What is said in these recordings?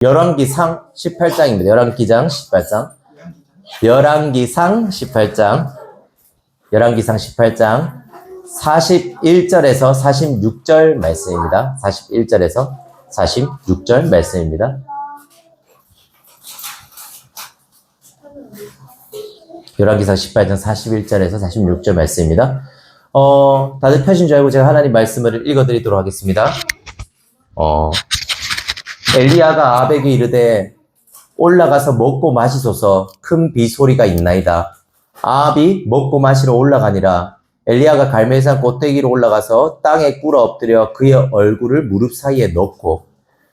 열왕기상 18장입니다. 열왕기상 18장. 열왕기상 18장. 열왕기상 18장 41절에서 46절 말씀입니다. 41절에서 46절 말씀입니다. 열왕기상 18장 41절에서 46절 말씀입니다. 다들 펴신 줄 알고 제가 하나님 말씀을 읽어드리도록 하겠습니다. 엘리야가 아합에게 이르되 올라가서 먹고 마시소서 큰 비소리가 있나이다. 아합이 먹고 마시러 올라가니라. 엘리야가 갈멜산 꼭대기로 올라가서 땅에 꿇어 엎드려 그의 얼굴을 무릎 사이에 넣고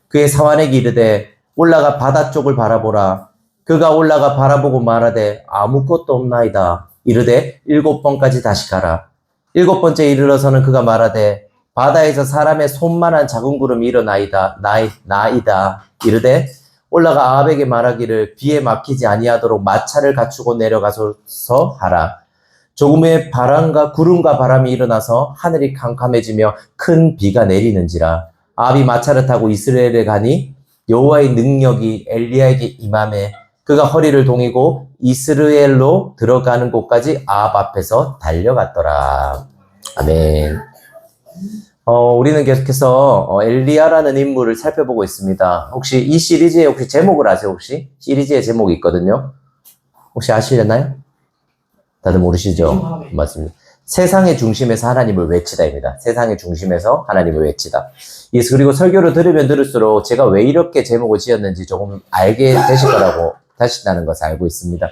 그의 사환에게 이르되 올라가 바다 쪽을 바라보라. 그가 올라가 바라보고 말하되 아무것도 없나이다. 이르되 7번까지 다시 가라. 7번째 이르러서는 그가 말하되 바다에서 사람의 손만한 작은 구름이 일어나이다. 나이다. 이르되 올라가 아합에게 말하기를 비에 막히지 아니하도록 마차를 갖추고 내려가소서 하라. 조금의 구름과 바람이 일어나서 하늘이 캄캄해지며 큰 비가 내리는지라. 아합이 마차를 타고 이스라엘에 가니 여호와의 능력이 엘리야에게 임하매 그가 허리를 동이고 이스라엘로 들어가는 곳까지 아합 앞에서 달려갔더라. 아멘. 우리는 계속해서 엘리야라는 인물을 살펴보고 있습니다. 혹시 이 시리즈의 제목을 아세요? 혹시 시리즈의 제목이 있거든요. 혹시 아시려나요? 다들 모르시죠? 맞습니다. 세상의 중심에서 하나님을 외치다입니다. 세상의 중심에서 하나님을 외치다. 그리고 설교를 들으면 들을수록 제가 왜 이렇게 제목을 지었는지 조금 알게 되실 거라고 하신다는 것을 알고 있습니다.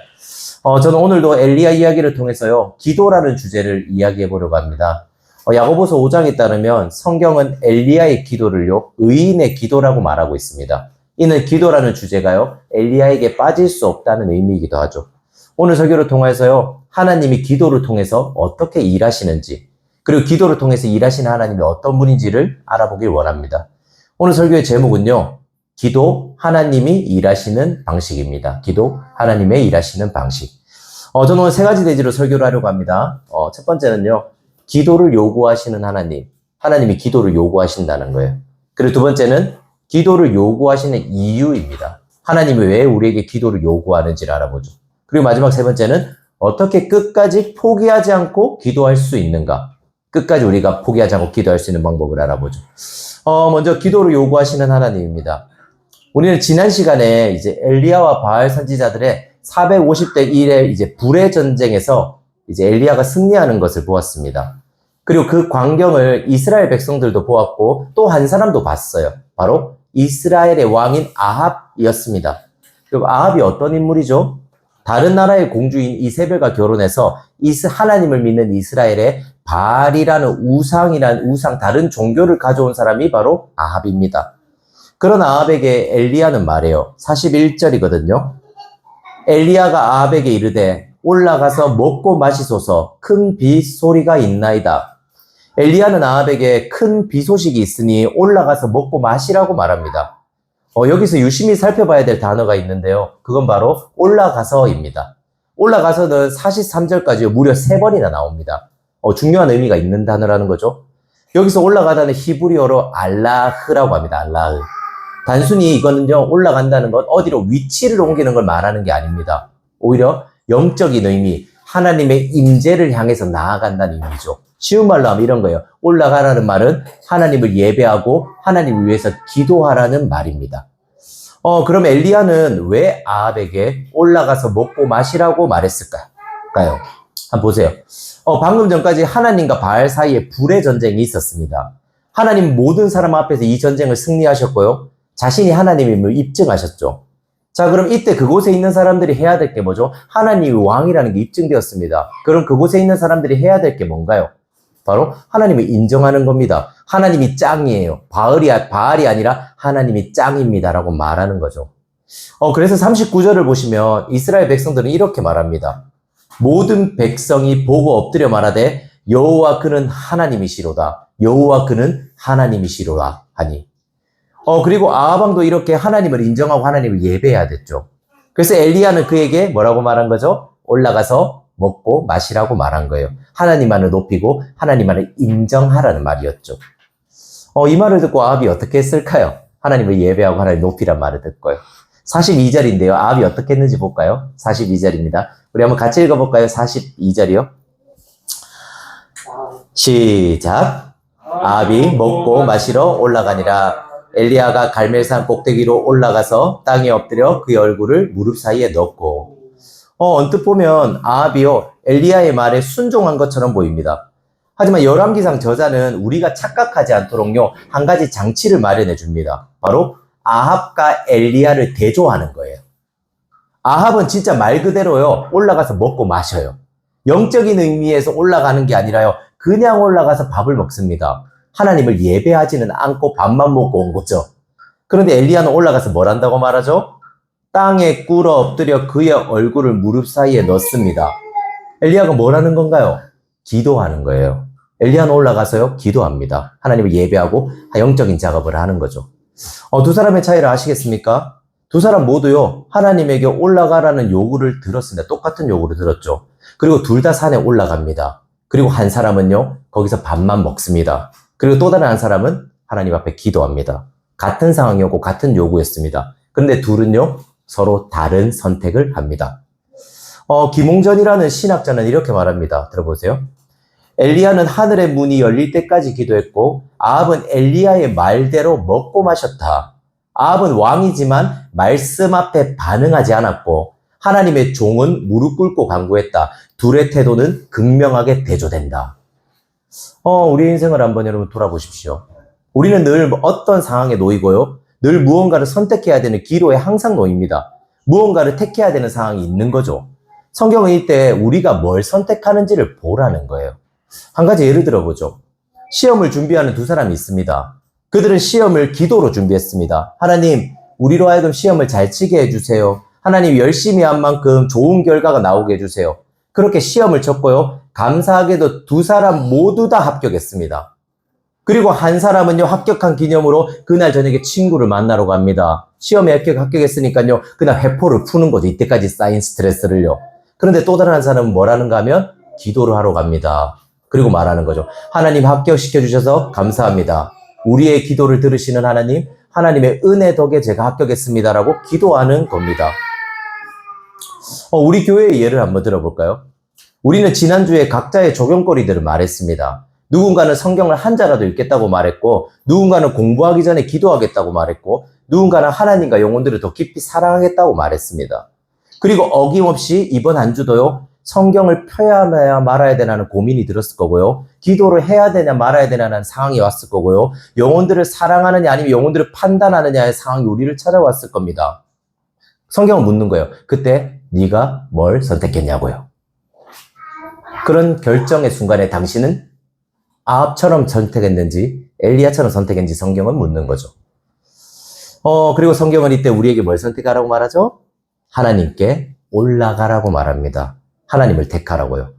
저는 오늘도 엘리야 이야기를 통해서요, 기도라는 주제를 이야기해 보려고 합니다. 야고보서 5장에 따르면 성경은 엘리야의 기도를요, 의인의 기도라고 말하고 있습니다. 이는 기도라는 주제가요, 엘리야에게 빠질 수 없다는 의미이기도 하죠. 오늘 설교를 통해서요, 하나님이 기도를 통해서 어떻게 일하시는지, 그리고 기도를 통해서 일하시는 하나님이 어떤 분인지를 알아보길 원합니다. 오늘 설교의 제목은요, 기도, 하나님이 일하시는 방식입니다. 기도, 하나님의 일하시는 방식. 저는 오늘 3가지 대지로 설교를 하려고 합니다. 첫 번째는요, 기도를 요구하시는 하나님, 하나님이 기도를 요구하신다는 거예요. 그리고 두 번째는 기도를 요구하시는 이유입니다. 하나님이 왜 우리에게 기도를 요구하는지를 알아보죠. 그리고 마지막 3번째는 어떻게 끝까지 포기하지 않고 기도할 수 있는가? 끝까지 우리가 포기하지 않고 기도할 수 있는 방법을 알아보죠. 먼저 기도를 요구하시는 하나님입니다. 우리는 지난 시간에 이제 엘리야와 바알 선지자들의 450대 1의 불의 전쟁에서 엘리야가 승리하는 것을 보았습니다. 그리고 그 광경을 이스라엘 백성들도 보았고 또 한 사람도 봤어요. 바로 이스라엘의 왕인 아합이었습니다. 그리고 아합이 어떤 인물이죠? 다른 나라의 공주인 이세벨과 결혼해서 하나님을 믿는 이스라엘의 바알이라는 우상, 다른 종교를 가져온 사람이 바로 아합입니다. 그런 아합에게 엘리야는 말해요. 41절이거든요. 엘리야가 아합에게 이르되 올라가서 먹고 마시소서 큰 비 소리가 있나이다. 엘리야는 아합에게 큰 비 소식이 있으니 올라가서 먹고 마시라고 말합니다. 여기서 유심히 살펴봐야 될 단어가 있는데요. 그건 바로 올라가서입니다. 올라가서는 43절까지 무려 3번이나 나옵니다. 중요한 의미가 있는 단어라는 거죠. 여기서 올라가다는 히브리어로 알라흐라고 합니다. 알라흐. 단순히 이거는요, 올라간다는 건 어디로 위치를 옮기는 걸 말하는 게 아닙니다. 오히려 영적인 의미, 하나님의 임재를 향해서 나아간다는 의미죠. 쉬운 말로 하면 이런 거예요. 올라가라는 말은 하나님을 예배하고 하나님을 위해서 기도하라는 말입니다. 그럼 엘리야는 왜 아합에게 올라가서 먹고 마시라고 말했을까요? 한번 보세요. 방금 전까지 하나님과 바알 사이에 불의 전쟁이 있었습니다. 하나님 모든 사람 앞에서 이 전쟁을 승리하셨고요. 자신이 하나님임을 입증하셨죠. 자, 그럼 이때 그곳에 있는 사람들이 해야 될 게 뭐죠? 하나님이 왕이라는 게 입증되었습니다. 그럼 그곳에 있는 사람들이 해야 될 게 뭔가요? 바로 하나님을 인정하는 겁니다. 하나님이 짱이에요. 바알이 아니라 하나님이 짱입니다라고 말하는 거죠. 그래서 39절을 보시면 이스라엘 백성들은 이렇게 말합니다. 모든 백성이 보고 엎드려 말하되 여호와 그는 하나님이시로다. 여호와 그는 하나님이시로다 하니. 그리고 아합 왕도 이렇게 하나님을 인정하고 하나님을 예배해야 됐죠. 그래서 엘리야는 그에게 뭐라고 말한 거죠? 올라가서 먹고 마시라고 말한 거예요. 하나님만을 높이고 하나님만을 인정하라는 말이었죠. 이 말을 듣고 아합이 어떻게 했을까요? 하나님을 예배하고 하나님 높이란 말을 듣고요. 42절인데요. 아합이 어떻게 했는지 볼까요? 42절입니다. 우리 한번 같이 읽어볼까요? 42절이요. 시작. 아합이 먹고 마시러 올라가니라. 엘리야가 갈멜산 꼭대기로 올라가서 땅에 엎드려 그의 얼굴을 무릎 사이에 넣고. 언뜻 보면 아합이요 엘리야의 말에 순종한 것처럼 보입니다. 하지만 열왕기상 저자는 우리가 착각하지 않도록요 한 가지 장치를 마련해 줍니다. 바로 아합과 엘리야를 대조하는 거예요. 아합은 진짜 말 그대로요 올라가서 먹고 마셔요. 영적인 의미에서 올라가는 게 아니라요 그냥 올라가서 밥을 먹습니다. 하나님을 예배하지는 않고 밥만 먹고 온 거죠. 그런데 엘리야는 올라가서 뭘 한다고 말하죠? 땅에 꿇어 엎드려 그의 얼굴을 무릎 사이에 넣습니다. 엘리야가 뭘 하는 건가요? 기도하는 거예요. 엘리야는 올라가서요 기도합니다. 하나님을 예배하고 영적인 작업을 하는 거죠. 두 사람의 차이를 아시겠습니까? 두 사람 모두요 하나님에게 올라가라는 요구를 들었습니다. 똑같은 요구를 들었죠. 그리고 둘 다 산에 올라갑니다. 그리고 한 사람은요 거기서 밥만 먹습니다. 그리고 또 다른 한 사람은 하나님 앞에 기도합니다. 같은 상황이었고 같은 요구였습니다. 그런데 둘은요 서로 다른 선택을 합니다. 김홍전이라는 신학자는 이렇게 말합니다. 들어보세요. 엘리야는 하늘의 문이 열릴 때까지 기도했고 아합은 엘리야의 말대로 먹고 마셨다. 아합은 왕이지만 말씀 앞에 반응하지 않았고 하나님의 종은 무릎 꿇고 간구했다. 둘의 태도는 극명하게 대조된다. 우리 인생을 한번 여러분 돌아보십시오. 우리는 늘 어떤 상황에 놓이고요. 늘 무언가를 선택해야 되는 기로에 항상 놓입니다. 무언가를 택해야 되는 상황이 있는 거죠. 성경은 이때 우리가 뭘 선택하는지를 보라는 거예요. 한 가지 예를 들어보죠. 시험을 준비하는 두 사람이 있습니다. 그들은 시험을 기도로 준비했습니다. 하나님, 우리로 하여금 시험을 잘 치게 해주세요. 하나님 열심히 한 만큼 좋은 결과가 나오게 해주세요. 그렇게 시험을 쳤고요. 감사하게도 두 사람 모두 다 합격했습니다. 그리고 한 사람은요, 합격한 기념으로 그날 저녁에 친구를 만나러 갑니다. 시험에 합격했으니까요, 그날 회포를 푸는 거죠. 이때까지 쌓인 스트레스를요. 그런데 또 다른 한 사람은 뭐라는가 하면 기도를 하러 갑니다. 그리고 말하는 거죠. 하나님 합격시켜 주셔서 감사합니다. 우리의 기도를 들으시는 하나님, 하나님의 은혜 덕에 제가 합격했습니다라고 기도하는 겁니다. 우리 교회의 예를 한번 들어볼까요? 우리는 지난주에 각자의 적용거리들을 말했습니다. 누군가는 성경을 한 자라도 읽겠다고 말했고, 누군가는 공부하기 전에 기도하겠다고 말했고, 누군가는 하나님과 영혼들을 더 깊이 사랑하겠다고 말했습니다. 그리고 어김없이 이번 한 주도요, 성경을 펴야 말아야 되냐는 고민이 들었을 거고요. 기도를 해야 되냐 말아야 되냐는 상황이 왔을 거고요. 영혼들을 사랑하느냐 아니면 영혼들을 판단하느냐의 상황이 우리를 찾아왔을 겁니다. 성경은 묻는 거예요. 그때 네가 뭘 선택했냐고요. 그런 결정의 순간에 당신은 아합처럼 선택했는지 엘리야처럼 선택했는지 성경은 묻는 거죠. 그리고 성경은 이때 우리에게 뭘 선택하라고 말하죠? 하나님께 올라가라고 말합니다. 하나님을 택하라고요.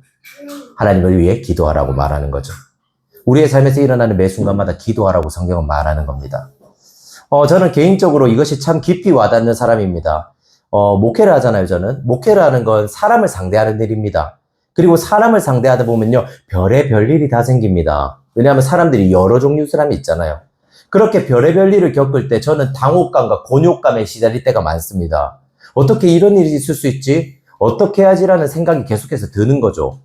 하나님을 위해 기도하라고 말하는 거죠. 우리의 삶에서 일어나는 매 순간마다 기도하라고 성경은 말하는 겁니다. 저는 개인적으로 이것이 참 깊이 와닿는 사람입니다. 목회를 하잖아요, 저는. 목회를 하는 건 사람을 상대하는 일입니다. 그리고 사람을 상대하다 보면요, 별의별 일이 다 생깁니다. 왜냐하면 사람들이 여러 종류 사람이 있잖아요. 그렇게 별의별 일을 겪을 때 저는 당혹감과 곤욕감에 시달릴 때가 많습니다. 어떻게 이런 일이 있을 수 있지? 어떻게 해야지라는 생각이 계속해서 드는 거죠.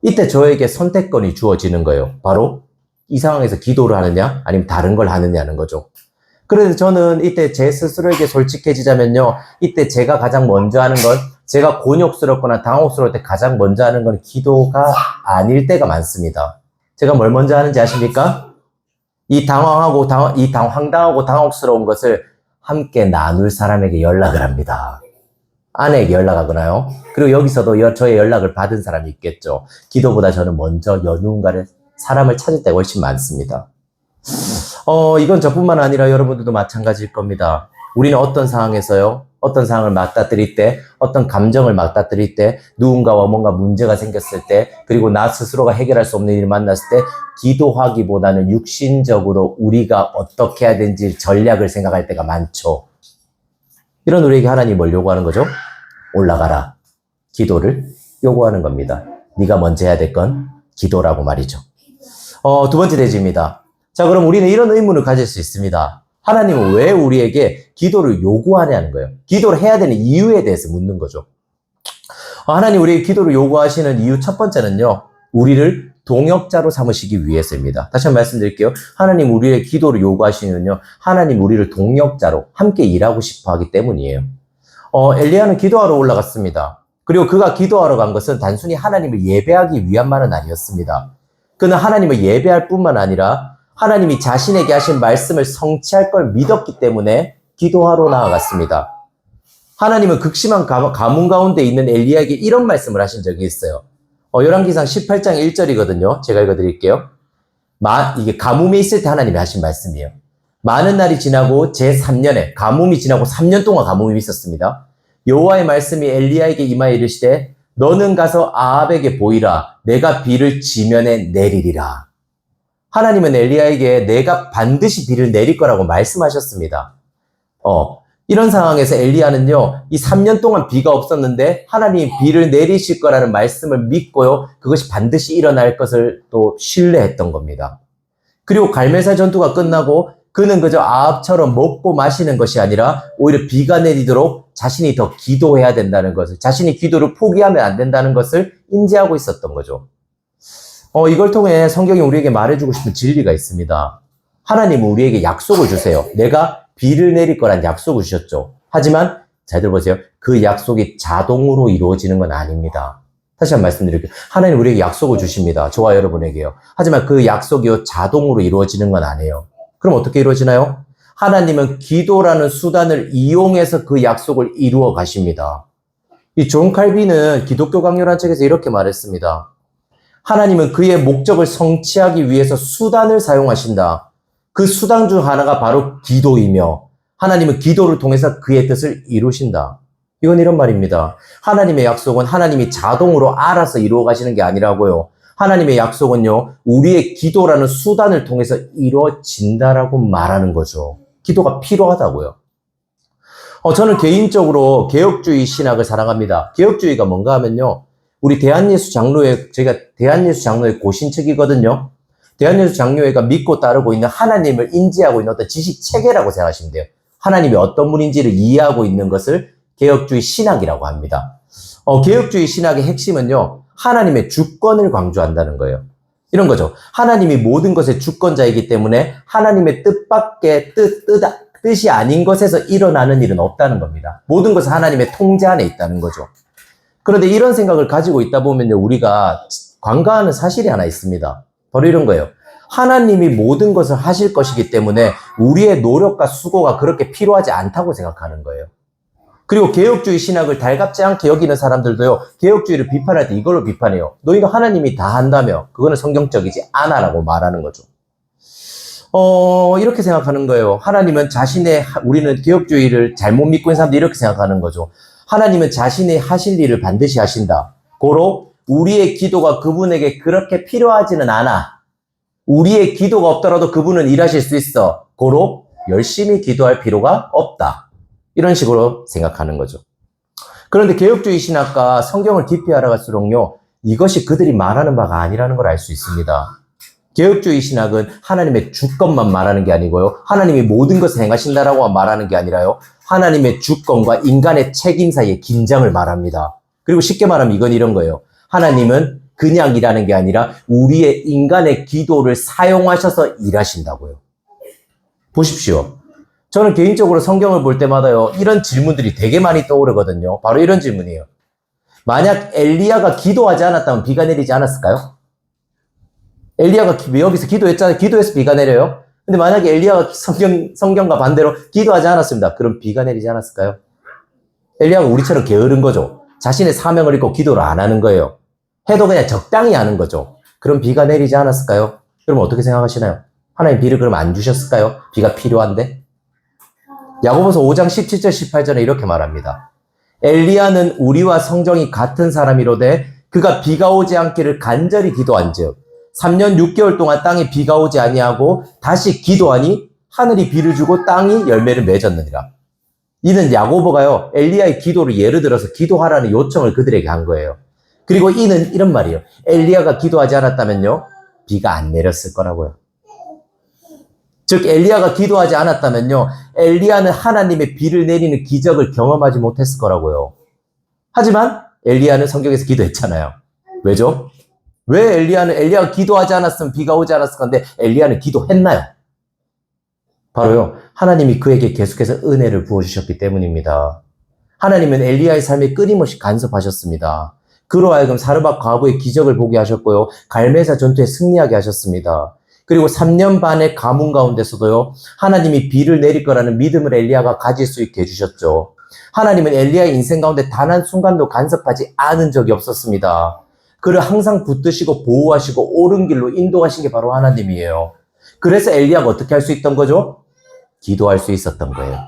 이때 저에게 선택권이 주어지는 거예요. 바로 이 상황에서 기도를 하느냐 아니면 다른 걸 하느냐는 거죠. 그래서 저는 이때 제 스스로에게 솔직해지자면요. 이때 제가 가장 먼저 하는 건 제가 곤욕스럽거나 당혹스러울 때 가장 먼저 하는 건 기도가 아닐 때가 많습니다. 제가 뭘 먼저 하는지 아십니까? 이 황당하고 당혹스러운 것을 함께 나눌 사람에게 연락을 합니다. 아내에게 연락하거나요. 그리고 여기서도 저의 연락을 받은 사람이 있겠죠. 기도보다 저는 먼저 누군가를 사람을 찾을 때가 훨씬 많습니다. 이건 저뿐만 아니라 여러분들도 마찬가지일 겁니다. 우리는 어떤 상황에서요, 어떤 상황을 맞닥뜨릴 때, 어떤 감정을 맞닥뜨릴 때, 누군가와 뭔가 문제가 생겼을 때, 그리고 나 스스로가 해결할 수 없는 일을 만났을 때, 기도하기보다는 육신적으로 우리가 어떻게 해야 되는지 전략을 생각할 때가 많죠. 이런 우리에게 하나님이 뭘 요구하는 거죠? 올라가라. 기도를 요구하는 겁니다. 네가 먼저 해야 될 건 기도라고 말이죠. 두 번째 대지입니다. 자, 그럼 우리는 이런 의문을 가질 수 있습니다. 하나님은 왜 우리에게 기도를 요구하냐는 거예요. 기도를 해야 되는 이유에 대해서 묻는 거죠. 하나님 우리에게 기도를 요구하시는 이유 첫 번째는요. 우리를 동역자로 삼으시기 위해서입니다. 다시 한번 말씀드릴게요. 하나님 우리의 기도를 요구하시는요. 하나님 우리를 동역자로 함께 일하고 싶어 하기 때문이에요. 엘리야는 기도하러 올라갔습니다. 그리고 그가 기도하러 간 것은 단순히 하나님을 예배하기 위함만은 아니었습니다. 그는 하나님을 예배할 뿐만 아니라 하나님이 자신에게 하신 말씀을 성취할 걸 믿었기 때문에 기도하러 나아갔습니다. 하나님은 극심한 가뭄 가운데 있는 엘리야에게 이런 말씀을 하신 적이 있어요. 열왕기상 18장 1절이거든요. 제가 읽어드릴게요. 이게 가뭄에 있을 때 하나님이 하신 말씀이에요. 많은 날이 지나고 제3년에 가뭄이 지나고 3년 동안 가뭄이 있었습니다. 여호와의 말씀이 엘리야에게 임하여 이르시되 너는 가서 아합에게 보이라. 내가 비를 지면에 내리리라. 하나님은 엘리야에게 내가 반드시 비를 내릴 거라고 말씀하셨습니다. 이런 상황에서 엘리야는요, 이 3년 동안 비가 없었는데 하나님이 비를 내리실 거라는 말씀을 믿고요, 그것이 반드시 일어날 것을 또 신뢰했던 겁니다. 그리고 갈멜살 전투가 끝나고 그는 그저 아합처럼 먹고 마시는 것이 아니라 오히려 비가 내리도록 자신이 더 기도해야 된다는 것을, 자신이 기도를 포기하면 안 된다는 것을 인지하고 있었던 거죠. 이걸 통해 성경이 우리에게 말해주고 싶은 진리가 있습니다. 하나님은 우리에게 약속을 주세요. 내가 비를 내릴 거란 약속을 주셨죠. 하지만 잘 들어보세요. 그 약속이 자동으로 이루어지는 건 아닙니다. 다시 한번 말씀드릴게요. 하나님 우리에게 약속을 주십니다. 저와 여러분에게요. 하지만 그 약속이 자동으로 이루어지는 건 아니에요. 그럼 어떻게 이루어지나요? 하나님은 기도라는 수단을 이용해서 그 약속을 이루어 가십니다. 이 존 칼빈은 기독교 강요란 책에서 이렇게 말했습니다. 하나님은 그의 목적을 성취하기 위해서 수단을 사용하신다. 그 수단 중 하나가 바로 기도이며 하나님은 기도를 통해서 그의 뜻을 이루신다. 이건 이런 말입니다. 하나님의 약속은 하나님이 자동으로 알아서 이루어 가시는 게 아니라고요. 하나님의 약속은요, 우리의 기도라는 수단을 통해서 이루어진다라고 말하는 거죠. 기도가 필요하다고요. 저는 개인적으로 개혁주의 신학을 사랑합니다. 개혁주의가 뭔가 하면요, 우리 대한예수 장로회, 제가 대한예수 장로회 고신책이거든요. 대한예수 장로회가 믿고 따르고 있는 하나님을 인지하고 있는 어떤 지식 체계라고 생각하시면 돼요. 하나님이 어떤 분인지를 이해하고 있는 것을 개혁주의 신학이라고 합니다. 개혁주의 신학의 핵심은요, 하나님의 주권을 강조한다는 거예요. 이런 거죠. 하나님이 모든 것의 주권자이기 때문에 하나님의 뜻밖의 뜻이 아닌 것에서 일어나는 일은 없다는 겁니다. 모든 것은 하나님의 통제 안에 있다는 거죠. 그런데 이런 생각을 가지고 있다 보면요, 우리가 관과하는 사실이 하나 있습니다. 바로 이런 거예요. 하나님이 모든 것을 하실 것이기 때문에 우리의 노력과 수고가 그렇게 필요하지 않다고 생각하는 거예요. 그리고 개혁주의 신학을 달갑지 않게 여기는 사람들도요, 개혁주의를 비판할 때 이걸로 비판해요. 너희가 하나님이 다 한다며 그거는 성경적이지 않아라고 말하는 거죠. 이렇게 생각하는 거예요. 하나님은 우리는 개혁주의를 잘못 믿고 있는 사람들이 이렇게 생각하는 거죠. 하나님은 자신이 하실 일을 반드시 하신다. 고로 우리의 기도가 그분에게 그렇게 필요하지는 않아. 우리의 기도가 없더라도 그분은 일하실 수 있어. 고로 열심히 기도할 필요가 없다. 이런 식으로 생각하는 거죠. 그런데 개혁주의 신학과 성경을 깊이 알아갈수록요, 이것이 그들이 말하는 바가 아니라는 걸 알 수 있습니다. 개혁주의 신학은 하나님의 주권만 말하는 게 아니고요, 하나님이 모든 것을 행하신다라고 말하는 게 아니라요, 하나님의 주권과 인간의 책임 사이의 긴장을 말합니다. 그리고 쉽게 말하면 이건 이런 거예요. 하나님은 그냥 일하는 게 아니라 우리의 인간의 기도를 사용하셔서 일하신다고요. 보십시오. 저는 개인적으로 성경을 볼 때마다요, 이런 질문들이 되게 많이 떠오르거든요. 바로 이런 질문이에요. 만약 엘리야가 기도하지 않았다면 비가 내리지 않았을까요? 엘리야가 여기서 기도했잖아요. 기도해서 비가 내려요. 근데 만약에 엘리야가 성경과 반대로 기도하지 않았습니다. 그럼 비가 내리지 않았을까요? 엘리야가 우리처럼 게으른 거죠. 자신의 사명을 잊고 기도를 안 하는 거예요. 해도 그냥 적당히 하는 거죠. 그럼 비가 내리지 않았을까요? 그럼 어떻게 생각하시나요? 하나님 비를 그럼 안 주셨을까요? 비가 필요한데? 야고보서 5장 17절 18절에 이렇게 말합니다. 엘리야는 우리와 성정이 같은 사람이로되 그가 비가 오지 않기를 간절히 기도한즉 3년 6개월 동안 땅에 비가 오지 아니하고 다시 기도하니 하늘이 비를 주고 땅이 열매를 맺었느니라. 이는 야고보가요, 엘리야의 기도를 예를 들어서 기도하라는 요청을 그들에게 한 거예요. 그리고 이는 이런 말이에요. 엘리야가 기도하지 않았다면요, 비가 안 내렸을 거라고요. 즉 엘리야가 기도하지 않았다면요, 엘리야는 하나님의 비를 내리는 기적을 경험하지 못했을 거라고요. 하지만 엘리야는 성경에서 기도했잖아요. 왜죠? 왜 엘리야가 기도하지 않았으면 비가 오지 않았을 건데 엘리야는 기도했나요? 바로요, 하나님이 그에게 계속해서 은혜를 부어주셨기 때문입니다. 하나님은 엘리야의 삶에 끊임없이 간섭하셨습니다. 그로 하여금 사르밧 과부의 기적을 보게 하셨고요, 갈멜사 전투에 승리하게 하셨습니다. 그리고 3년 반의 가뭄 가운데서도요, 하나님이 비를 내릴 거라는 믿음을 엘리야가 가질 수 있게 해주셨죠. 하나님은 엘리야의 인생 가운데 단 한 순간도 간섭하지 않은 적이 없었습니다. 그를 항상 붙드시고 보호하시고 옳은 길로 인도하신 게 바로 하나님이에요. 그래서 엘리야가 어떻게 할 수 있던 거죠? 기도할 수 있었던 거예요.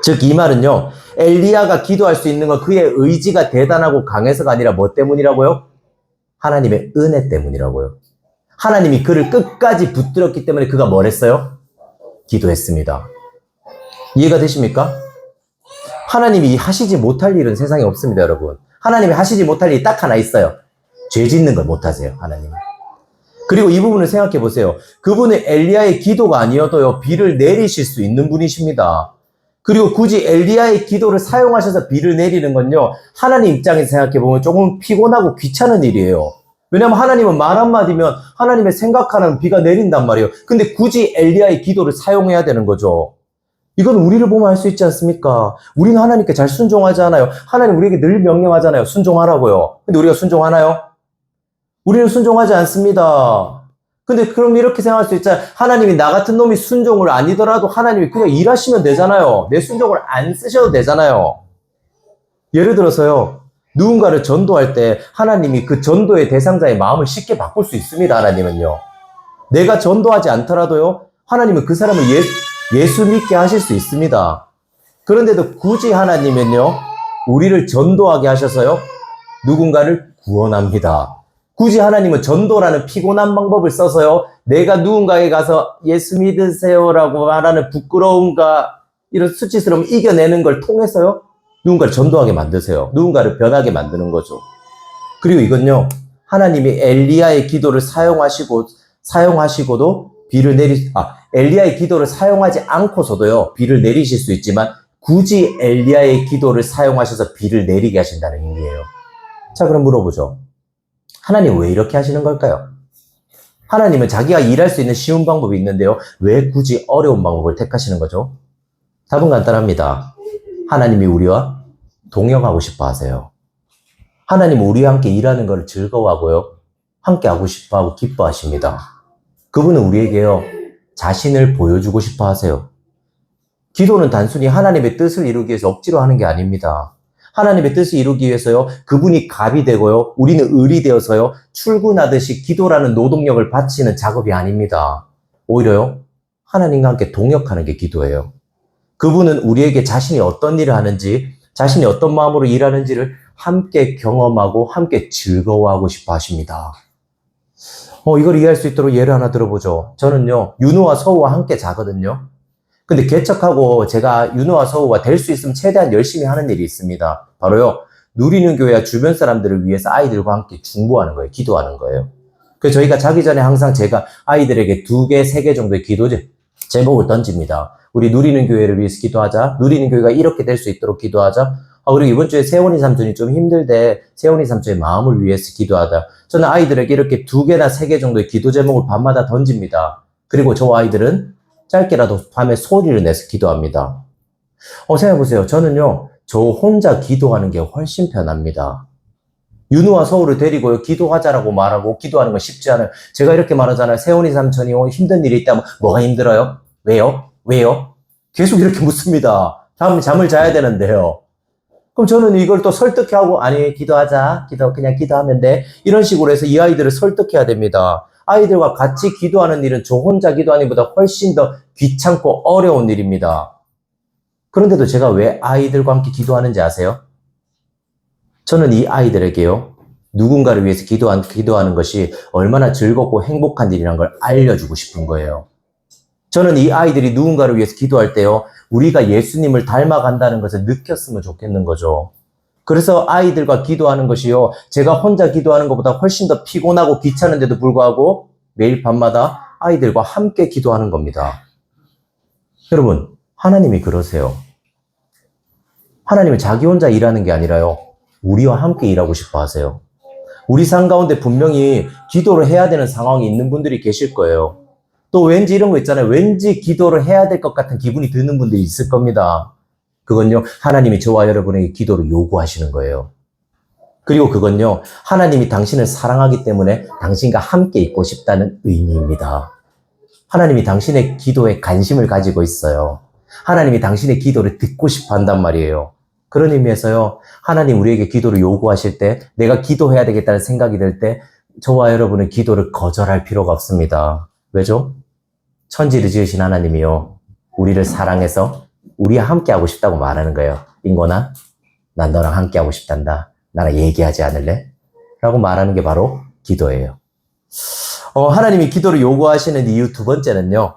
즉 이 말은요, 엘리야가 기도할 수 있는 건 그의 의지가 대단하고 강해서가 아니라 뭐 때문이라고요? 하나님의 은혜 때문이라고요. 하나님이 그를 끝까지 붙들었기 때문에 그가 뭘 했어요? 기도했습니다. 이해가 되십니까? 하나님이 하시지 못할 일은 세상에 없습니다, 여러분. 하나님이 하시지 못할 일이 딱 하나 있어요. 죄 짓는 걸 못하세요, 하나님은. 그리고 이 부분을 생각해 보세요. 그분은 엘리야의 기도가 아니어도요, 비를 내리실 수 있는 분이십니다. 그리고 굳이 엘리야의 기도를 사용하셔서 비를 내리는 건요, 하나님 입장에서 생각해 보면 조금 피곤하고 귀찮은 일이에요. 왜냐하면 하나님은 말 한마디면 하나님의 생각하는 비가 내린단 말이에요. 근데 굳이 엘리야의 기도를 사용해야 되는 거죠. 이건 우리를 보면 알 수 있지 않습니까? 우리는 하나님께 잘 순종하지 않아요. 하나님 우리에게 늘 명령하잖아요. 순종하라고요. 근데 우리가 순종하나요? 우리는 순종하지 않습니다. 근데 그럼 이렇게 생각할 수 있잖아요. 하나님이 나 같은 놈이 순종을 아니더라도 하나님이 그냥 일하시면 되잖아요. 내 순종을 안 쓰셔도 되잖아요. 예를 들어서요, 누군가를 전도할 때 하나님이 그 전도의 대상자의 마음을 쉽게 바꿀 수 있습니다. 하나님은요. 내가 전도하지 않더라도요, 하나님은 그 사람을 예수 믿게 하실 수 있습니다. 그런데도 굳이 하나님은요, 우리를 전도하게 하셔서요, 누군가를 구원합니다. 굳이 하나님은 전도라는 피곤한 방법을 써서요, 내가 누군가에 가서 예수 믿으세요라고 말하는 부끄러움과 이런 수치스러움 이겨내는 걸 통해서요, 누군가를 전도하게 만드세요. 누군가를 변하게 만드는 거죠. 그리고 이건요, 하나님이 엘리야의 기도를 사용하시고도 엘리야의 기도를 사용하지 않고서도요, 비를 내리실 수 있지만 굳이 엘리야의 기도를 사용하셔서 비를 내리게 하신다는 의미예요. 자, 그럼 물어보죠. 하나님 왜 이렇게 하시는 걸까요? 하나님은 자기가 일할 수 있는 쉬운 방법이 있는데요, 왜 굳이 어려운 방법을 택하시는 거죠? 답은 간단합니다. 하나님이 우리와 동역하고 싶어 하세요. 하나님은 우리와 함께 일하는 걸 즐거워하고요, 함께 하고 싶어 하고 기뻐하십니다. 그분은 우리에게요, 자신을 보여주고 싶어 하세요. 기도는 단순히 하나님의 뜻을 이루기 위해서 억지로 하는 게 아닙니다. 하나님의 뜻을 이루기 위해서요, 그분이 갑이 되고요, 우리는 을이 되어서요, 출근하듯이 기도라는 노동력을 바치는 작업이 아닙니다. 오히려요, 하나님과 함께 동역하는 게 기도예요. 그분은 우리에게 자신이 어떤 일을 하는지, 자신이 어떤 마음으로 일하는지를 함께 경험하고 함께 즐거워하고 싶어 하십니다. 이걸 이해할 수 있도록 예를 하나 들어보죠. 저는요, 윤우와 서우와 함께 자거든요. 근데 개척하고 제가 윤우와 서우가 될 수 있으면 최대한 열심히 하는 일이 있습니다. 바로요, 누리는 교회와 주변 사람들을 위해서 아이들과 함께 중보하는 거예요. 기도하는 거예요. 그래서 저희가 자기 전에 항상 제가 아이들에게 2개, 3개 정도의 기도 제목을 던집니다. 우리 누리는 교회를 위해서 기도하자. 누리는 교회가 이렇게 될 수 있도록 기도하자. 그리고 이번 주에 세원이 삼촌이 좀 힘들대. 세원이 삼촌의 마음을 위해서 기도하자. 저는 아이들에게 이렇게 2개나 3개 정도의 기도 제목을 밤마다 던집니다. 그리고 저 아이들은 짧게라도 밤에 소리를 내서 기도합니다. 생각해보세요. 저는요, 저 혼자 기도하는 게 훨씬 편합니다. 윤우와 서울을 데리고요, 기도하자라고 말하고 기도하는 건 쉽지 않아요. 제가 이렇게 말하잖아요. 세원이 삼촌이 힘든 일이 있다면 뭐가 힘들어요? 왜요? 계속 이렇게 묻습니다. 다음에 잠을 자야 되는데요. 그럼 저는 이걸 또 설득하고, 아니, 기도하자. 그냥 기도하면 돼. 이런 식으로 해서 이 아이들을 설득해야 됩니다. 아이들과 같이 기도하는 일은 저 혼자 기도하는 일보다 훨씬 더 귀찮고 어려운 일입니다. 그런데도 제가 왜 아이들과 함께 기도하는지 아세요? 저는 이 아이들에게요, 누군가를 위해서 기도하는 것이 얼마나 즐겁고 행복한 일이란 걸 알려주고 싶은 거예요. 저는 이 아이들이 누군가를 위해서 기도할 때요, 우리가 예수님을 닮아간다는 것을 느꼈으면 좋겠는 거죠. 그래서 아이들과 기도하는 것이요, 제가 혼자 기도하는 것보다 훨씬 더 피곤하고 귀찮은데도 불구하고 매일 밤마다 아이들과 함께 기도하는 겁니다. 여러분, 하나님이 그러세요. 하나님은 자기 혼자 일하는 게 아니라요. 우리와 함께 일하고 싶어 하세요. 우리 삶 가운데 분명히 기도를 해야 되는 상황이 있는 분들이 계실 거예요. 또 왠지 이런 거 있잖아요. 왠지 기도를 해야 될 것 같은 기분이 드는 분들이 있을 겁니다. 그건요, 하나님이 저와 여러분에게 기도를 요구하시는 거예요. 그리고 그건요, 하나님이 당신을 사랑하기 때문에 당신과 함께 있고 싶다는 의미입니다. 하나님이 당신의 기도에 관심을 가지고 있어요. 하나님이 당신의 기도를 듣고 싶어 한단 말이에요. 그런 의미에서요, 하나님 우리에게 기도를 요구하실 때, 내가 기도해야 되겠다는 생각이 들 때, 저와 여러분은 기도를 거절할 필요가 없습니다. 왜죠? 천지를 지으신 하나님이요, 우리를 사랑해서 우리와 함께 하고 싶다고 말하는 거예요. 인권아, 난 너랑 함께 하고 싶단다. 나랑 얘기하지 않을래? 라고 말하는 게 바로 기도예요. 하나님이 기도를 요구하시는 이유 두 번째는요,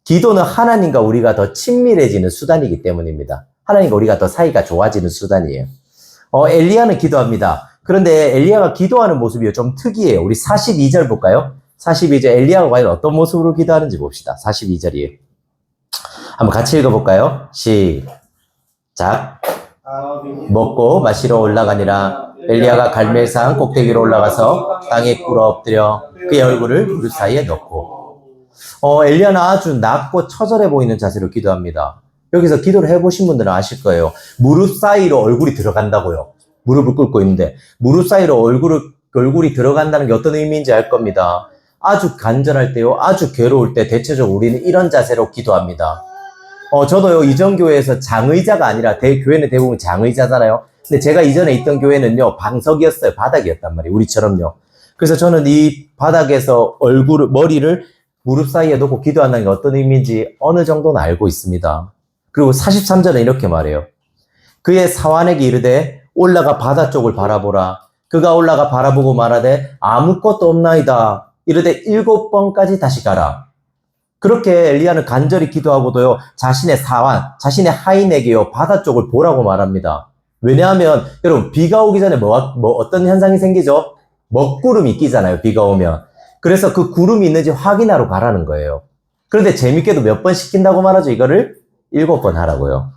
기도는 하나님과 우리가 더 친밀해지는 수단이기 때문입니다. 하나님과 우리가 더 사이가 좋아지는 수단이에요. 엘리야는 기도합니다. 그런데 엘리야가 기도하는 모습이 좀 특이해요. 우리 42절 볼까요? 42절 엘리야가 과연 어떤 모습으로 기도하는지 봅시다. 42절이에요. 한번 같이 읽어볼까요? 시작. 먹고 마시러 올라가니라. 엘리야가 갈멜산 꼭대기로 올라가서 땅에 꿇어 엎드려 그의 얼굴을 무릎 사이에 넣고. 엘리야는 아주 낮고 처절해 보이는 자세로 기도합니다. 여기서 기도를 해보신 분들은 아실 거예요. 무릎 사이로 얼굴이 들어간다고요. 무릎을 꿇고 있는데 무릎 사이로 얼굴이 들어간다는 게 어떤 의미인지 알 겁니다. 아주 간절할 때요, 아주 괴로울 때 대체적으로 우리는 이런 자세로 기도합니다. 저도요, 이전 교회에서 장의자가 아니라, 교회는 대부분 장의자잖아요. 근데 제가 이전에 있던 교회는요, 방석이었어요. 바닥이었단 말이에요. 우리처럼요. 그래서 저는 이 바닥에서 머리를 무릎 사이에 놓고 기도한다는 게 어떤 의미인지 어느 정도는 알고 있습니다. 그리고 43절은 이렇게 말해요. 그의 사환에게 이르되 올라가 바다 쪽을 바라보라. 그가 올라가 바라보고 말하되 아무것도 없나이다. 이르되 7번까지 다시 가라. 그렇게 엘리야는 간절히 기도하고도요, 자신의 사환, 자신의 하인에게요, 바다 쪽을 보라고 말합니다. 왜냐하면, 여러분, 비가 오기 전에 어떤 현상이 생기죠? 먹구름이 끼잖아요, 비가 오면. 그래서 그 구름이 있는지 확인하러 가라는 거예요. 그런데 재밌게도 몇 번 시킨다고 말하죠? 이거를 7번 하라고요.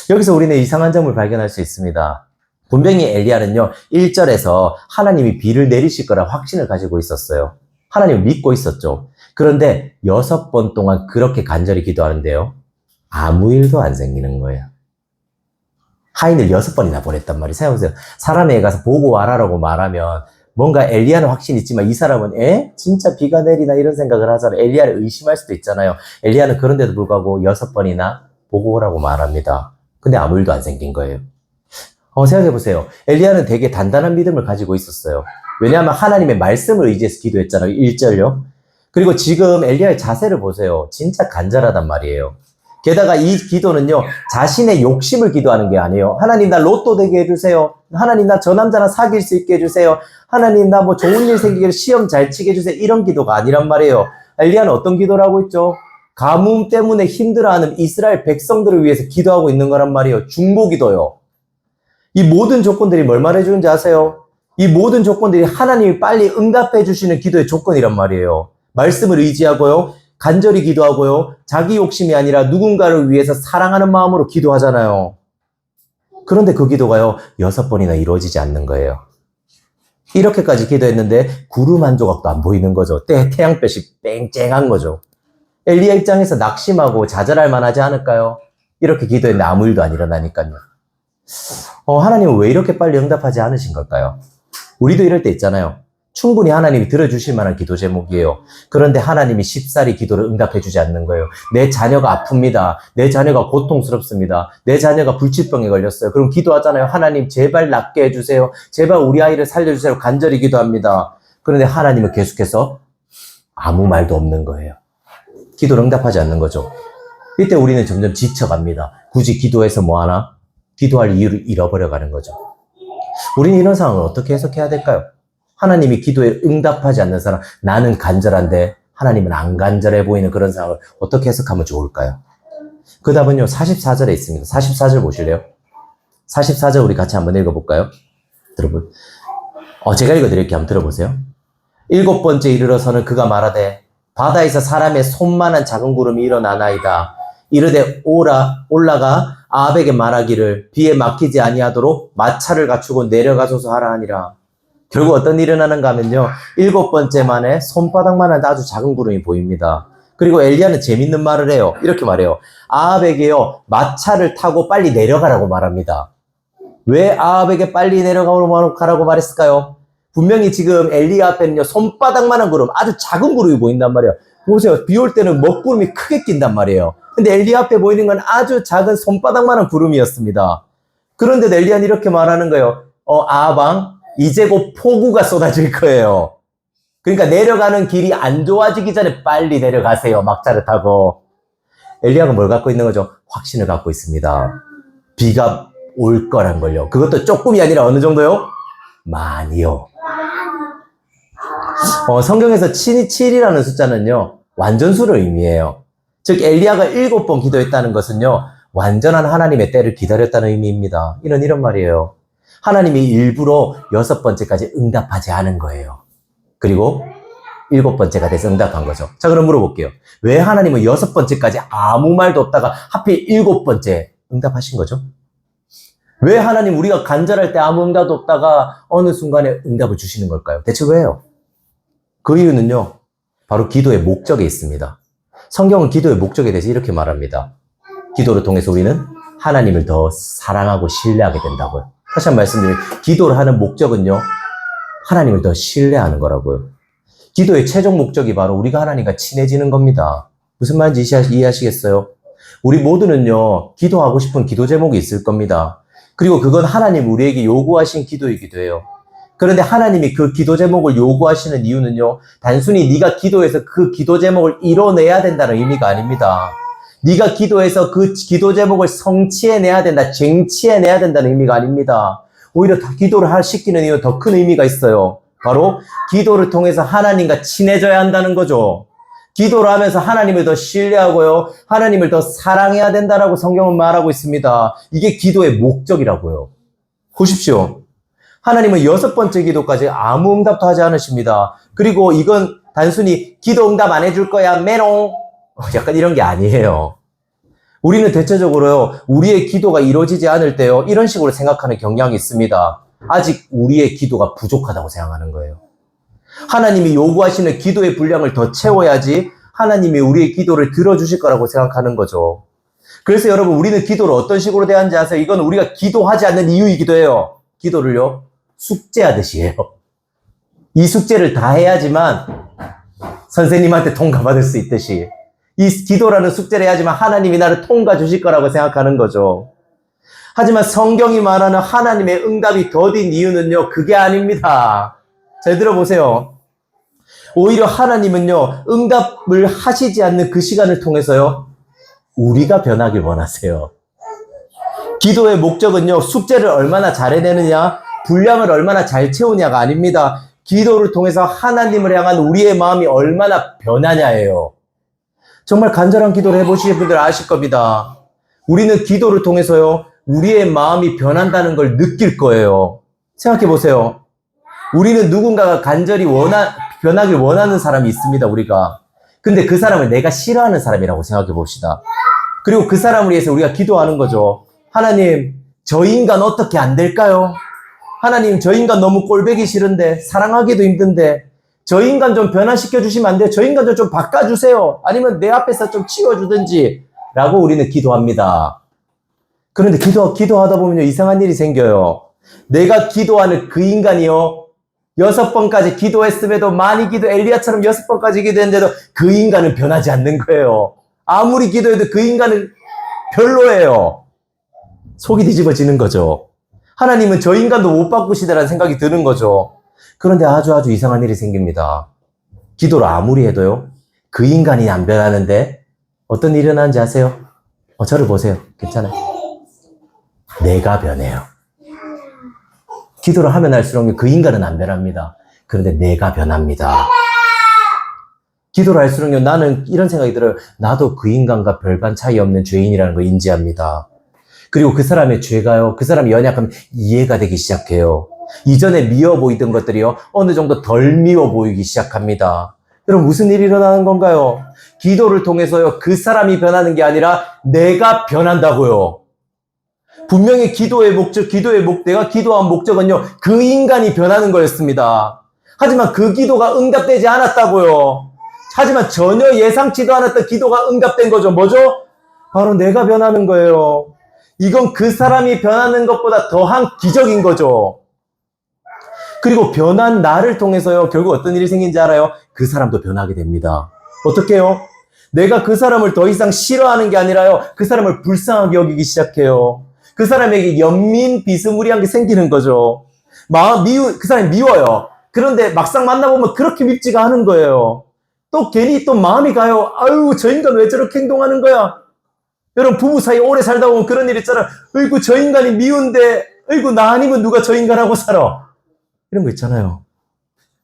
여기서 우리는 이상한 점을 발견할 수 있습니다. 분명히 엘리야는요, 1절에서 하나님이 비를 내리실 거라 확신을 가지고 있었어요. 하나님을 믿고 있었죠. 그런데 6번 동안 그렇게 간절히 기도하는데요, 아무 일도 안 생기는 거예요. 하인을 6번이나 보냈단 말이에요. 생각해보세요. 사람에게 가서 보고 와라라고 말하면 뭔가 엘리야는 확신이 있지만 이 사람은 진짜 비가 내리나 이런 생각을 하잖아요. 엘리야를 의심할 수도 있잖아요. 엘리야는 그런데도 불구하고 6번이나 보고 오라고 말합니다. 근데 아무 일도 안 생긴 거예요. 생각해보세요. 엘리야는 되게 단단한 믿음을 가지고 있었어요. 왜냐하면 하나님의 말씀을 의지해서 기도했잖아요. 1절요. 그리고 지금 엘리야의 자세를 보세요. 진짜 간절하단 말이에요. 게다가 이 기도는요, 자신의 욕심을 기도하는 게 아니에요. 하나님, 나 로또 되게 해주세요. 하나님, 나 저 남자랑 사귈 수 있게 해주세요. 하나님, 나 뭐 좋은 일 생기게 시험 잘 치게 해주세요. 이런 기도가 아니란 말이에요. 엘리야는 어떤 기도를 하고 있죠? 가뭄 때문에 힘들어하는 이스라엘 백성들을 위해서 기도하고 있는 거란 말이에요. 중보기도요. 이 모든 조건들이 뭘 말해주는지 아세요? 이 모든 조건들이 하나님이 빨리 응답해 주시는 기도의 조건이란 말이에요. 말씀을 의지하고요, 간절히 기도하고요, 자기 욕심이 아니라 누군가를 위해서 사랑하는 마음으로 기도하잖아요. 그런데 그 기도가요, 6번이나 이루어지지 않는 거예요. 이렇게까지 기도했는데 구름 한 조각도 안 보이는 거죠. 태양볕이 쨍쨍한 거죠. 엘리야 입장에서 낙심하고 좌절할 만하지 않을까요? 이렇게 기도했는데 아무 일도 안 일어나니까요. 하나님은 왜 이렇게 빨리 응답하지 않으신 걸까요? 우리도 이럴 때 있잖아요. 충분히 하나님이 들어주실 만한 기도 제목이에요. 그런데 하나님이 쉽사리 기도를 응답해주지 않는 거예요. 내 자녀가 아픕니다. 내 자녀가 고통스럽습니다. 내 자녀가 불치병에 걸렸어요. 그럼 기도하잖아요. 하나님 제발 낫게 해주세요. 제발 우리 아이를 살려주세요. 간절히 기도합니다. 그런데 하나님은 계속해서 아무 말도 없는 거예요. 기도를 응답하지 않는 거죠. 이때 우리는 점점 지쳐갑니다. 굳이 기도해서 뭐하나? 기도할 이유를 잃어버려가는 거죠. 우리는 이런 상황을 어떻게 해석해야 될까요? 하나님이 기도에 응답하지 않는 사람, 나는 간절한데 하나님은 안 간절해 보이는 그런 상황을 어떻게 해석하면 좋을까요? 그 답은요, 44절에 있습니다. 44절 보실래요? 44절 우리 같이 한번 읽어볼까요? 여러분, 제가 읽어드릴게요. 한번 들어보세요. 7번째 이르러서는 그가 말하되 바다에서 사람의 손만한 작은 구름이 일어나나이다. 이르되 올라가 아합에게 말하기를 비에 막히지 아니하도록 마차를 갖추고 내려가소서 하라 하니라. 결국 어떤 일이 일어나는가 하면요. 7번째 만에 손바닥만한 아주 작은 구름이 보입니다. 그리고 엘리야는 재밌는 말을 해요. 이렇게 말해요. 아합에게요. 마차를 타고 빨리 내려가라고 말합니다. 왜 아합에게 빨리 내려가라고 말했을까요? 분명히 지금 엘리야 앞에는요. 손바닥만한 구름, 아주 작은 구름이 보인단 말이에요. 보세요. 비 올 때는 먹구름이 크게 낀단 말이에요. 근데 엘리야 앞에 보이는 건 아주 작은 손바닥만한 구름이었습니다. 그런데 엘리야는 이렇게 말하는 거예요. 아합왕, 이제 곧 폭우가 쏟아질 거예요. 그러니까 내려가는 길이 안 좋아지기 전에 빨리 내려가세요. 막차를 타고. 엘리야가 뭘 갖고 있는 거죠? 확신을 갖고 있습니다. 비가 올 거란 걸요. 그것도 조금이 아니라 어느 정도요? 많이요. 성경에서 7이라는 숫자는요. 완전수를 의미해요. 즉 엘리야가 7번 기도했다는 것은요. 완전한 하나님의 때를 기다렸다는 의미입니다. 이런 말이에요. 하나님이 일부러 6번째까지 응답하지 않은 거예요. 그리고 7번째가 돼서 응답한 거죠. 자, 그럼 물어볼게요. 왜 하나님은 6번째까지 아무 말도 없다가 하필 7번째 응답하신 거죠? 왜 하나님 우리가 간절할 때 아무 응답도 없다가 어느 순간에 응답을 주시는 걸까요? 대체 왜요? 그 이유는요. 바로 기도의 목적에 있습니다. 성경은 기도의 목적에 대해서 이렇게 말합니다. 기도를 통해서 우리는 하나님을 더 사랑하고 신뢰하게 된다고요. 다시 한번 말씀드리면 기도를 하는 목적은요. 하나님을 더 신뢰하는 거라고요. 기도의 최종 목적이 바로 우리가 하나님과 친해지는 겁니다. 무슨 말인지 이해하시겠어요? 우리 모두는요. 기도하고 싶은 기도 제목이 있을 겁니다. 그리고 그건 하나님 우리에게 요구하신 기도이기도 해요. 그런데 하나님이 그 기도 제목을 요구하시는 이유는요. 단순히 네가 기도해서 그 기도 제목을 이뤄내야 된다는 의미가 아닙니다. 네가 기도해서 그 기도 제목을 성취해내야 된다, 쟁취해내야 된다는 의미가 아닙니다. 오히려 기도를 시키는 이유 더 큰 의미가 있어요. 바로 기도를 통해서 하나님과 친해져야 한다는 거죠. 기도를 하면서 하나님을 더 신뢰하고요. 하나님을 더 사랑해야 된다라고 성경은 말하고 있습니다. 이게 기도의 목적이라고요. 보십시오. 하나님은 6번째 기도까지 아무 응답도 하지 않으십니다. 그리고 이건 단순히 기도 응답 안 해줄 거야, 메롱. 약간 이런 게 아니에요. 우리는 대체적으로요, 우리의 기도가 이루어지지 않을 때요, 이런 식으로 생각하는 경향이 있습니다. 아직 우리의 기도가 부족하다고 생각하는 거예요. 하나님이 요구하시는 기도의 분량을 더 채워야지 하나님이 우리의 기도를 들어주실 거라고 생각하는 거죠. 그래서 여러분, 우리는 기도를 어떤 식으로 대하는지 아세요? 이건 우리가 기도하지 않는 이유이기도 해요. 기도를요, 숙제하듯이 해요. 이 숙제를 다 해야지만 선생님한테 통과받을 수 있듯이 이 기도라는 숙제를 해야지만 하나님이 나를 통과 주실 거라고 생각하는 거죠. 하지만 성경이 말하는 하나님의 응답이 더딘 이유는요, 그게 아닙니다. 잘 들어보세요. 오히려 하나님은요, 응답을 하시지 않는 그 시간을 통해서요, 우리가 변하길 원하세요. 기도의 목적은요, 숙제를 얼마나 잘 해내느냐, 분량을 얼마나 잘 채우냐가 아닙니다. 기도를 통해서 하나님을 향한 우리의 마음이 얼마나 변하냐예요. 정말 간절한 기도를 해보시는 분들 아실 겁니다. 우리는 기도를 통해서요, 우리의 마음이 변한다는 걸 느낄 거예요. 생각해 보세요. 우리는 누군가가 간절히 변하길 원하는 사람이 있습니다, 우리가. 근데 그 사람을 내가 싫어하는 사람이라고 생각해 봅시다. 그리고 그 사람을 위해서 우리가 기도하는 거죠. 하나님, 저 인간 어떻게 안 될까요? 하나님, 저 인간 너무 꼴보기 싫은데, 사랑하기도 힘든데, 저 인간 좀 변화시켜 주시면 안 돼요? 저 인간 좀 바꿔주세요. 아니면 내 앞에서 좀 치워주든지. 라고 우리는 기도합니다. 그런데 기도하다 보면요, 이상한 일이 생겨요. 내가 기도하는 그 인간이요, 6번까지 기도했음에도 엘리야처럼 6번까지 기도했는데도 그 인간은 변하지 않는 거예요. 아무리 기도해도 그 인간은 별로예요. 속이 뒤집어지는 거죠. 하나님은 저 인간도 못 바꾸시더라는 생각이 드는 거죠. 그런데 아주 이상한 일이 생깁니다. 기도를 아무리 해도요, 그 인간이 안 변하는데 어떤 일이 일어나는지 아세요? 저를 보세요. 괜찮아요. 내가 변해요. 기도를 하면 할수록 그 인간은 안 변합니다. 그런데 내가 변합니다. 기도를 할수록요, 나는 이런 생각이 들어요. 나도 그 인간과 별반 차이 없는 죄인이라는 걸 인지합니다. 그리고 그 사람의 죄가요, 그 사람의 연약함이 이해가 되기 시작해요. 이전에 미워 보이던 것들이요, 어느 정도 덜 미워 보이기 시작합니다. 여러분 무슨 일이 일어나는 건가요? 기도를 통해서요. 그 사람이 변하는 게 아니라 내가 변한다고요. 분명히 내가 기도한 목적은요. 그 인간이 변하는 거였습니다. 하지만 그 기도가 응답되지 않았다고요. 하지만 전혀 예상치도 않았던 기도가 응답된 거죠. 뭐죠? 바로 내가 변하는 거예요. 이건 그 사람이 변하는 것보다 더한 기적인 거죠. 그리고 변한 나를 통해서요. 결국 어떤 일이 생긴지 알아요? 그 사람도 변하게 됩니다. 어떻게 해요? 내가 그 사람을 더 이상 싫어하는 게 아니라요. 그 사람을 불쌍하게 여기기 시작해요. 그 사람에게 연민 비스무리한 게 생기는 거죠. 그 사람이 미워요. 그런데 막상 만나보면 그렇게 밉지가 않은 거예요. 또 괜히 또 마음이 가요. 아유, 저 인간 왜 저렇게 행동하는 거야? 여러분, 부부 사이 오래 살다 보면 그런 일 있잖아요. 어이구, 저 인간이 미운데, 어이구, 나 아니면 누가 저 인간하고 살아? 이런 거 있잖아요.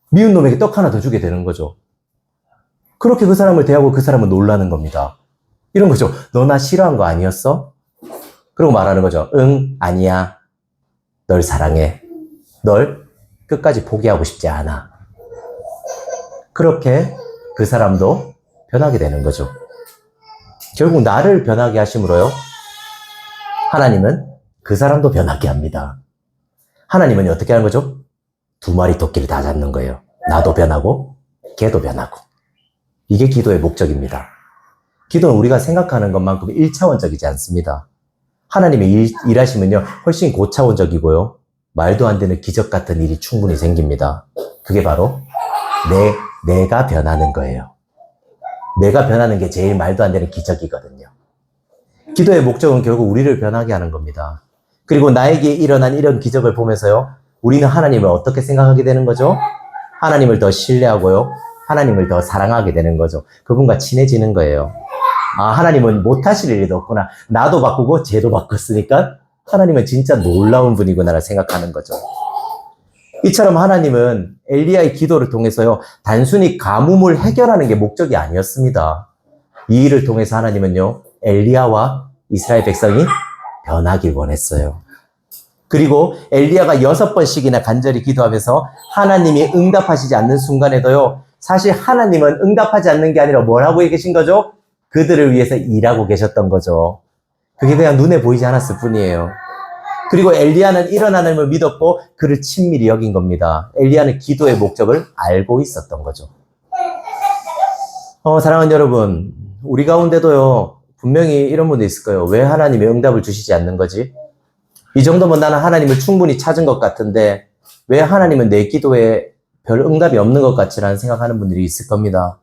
미운 놈에게 떡 하나 더 주게 되는 거죠. 그렇게 그 사람을 대하고 그 사람은 놀라는 겁니다. 이런 거죠. 너 나 싫어한 거 아니었어? 그러고 말하는 거죠. 응, 아니야. 널 사랑해. 널 끝까지 포기하고 싶지 않아. 그렇게 그 사람도 변하게 되는 거죠. 결국 나를 변하게 하심으로요. 하나님은 그 사람도 변하게 합니다. 하나님은 어떻게 하는 거죠? 두 마리 토끼를 다 잡는 거예요. 나도 변하고 걔도 변하고. 이게 기도의 목적입니다. 기도는 우리가 생각하는 것만큼 1차원적이지 않습니다. 하나님의 일하시면요. 훨씬 고차원적이고요. 말도 안 되는 기적 같은 일이 충분히 생깁니다. 그게 바로 내가 변하는 거예요. 내가 변하는 게 제일 말도 안 되는 기적이거든요. 기도의 목적은 결국 우리를 변하게 하는 겁니다. 그리고 나에게 일어난 이런 기적을 보면서요. 우리는 하나님을 어떻게 생각하게 되는 거죠? 하나님을 더 신뢰하고요. 하나님을 더 사랑하게 되는 거죠. 그분과 친해지는 거예요. 아, 하나님은 못하실 일이 없구나. 나도 바꾸고 쟤도 바꿨으니까 하나님은 진짜 놀라운 분이구나를 생각하는 거죠. 이처럼 하나님은 엘리야의 기도를 통해서요. 단순히 가뭄을 해결하는 게 목적이 아니었습니다. 이 일을 통해서 하나님은요. 엘리야와 이스라엘 백성이 변하길 원했어요. 그리고 엘리야가 6번씩이나 간절히 기도하면서 하나님이 응답하시지 않는 순간에도요. 사실 하나님은 응답하지 않는 게 아니라 뭘 하고 계신 거죠? 그들을 위해서 일하고 계셨던 거죠. 그게 그냥 눈에 보이지 않았을 뿐이에요. 그리고 엘리야는 이런 하나님을 믿었고 그를 친밀히 여긴 겁니다. 엘리야는 기도의 목적을 알고 있었던 거죠. 사랑하는 여러분, 우리 가운데도요. 분명히 이런 분도 있을 거예요. 왜 하나님이 응답을 주시지 않는 거지? 이 정도면 나는 하나님을 충분히 찾은 것 같은데 왜 하나님은 내 기도에 별 응답이 없는 것 같지라는 생각하는 분들이 있을 겁니다.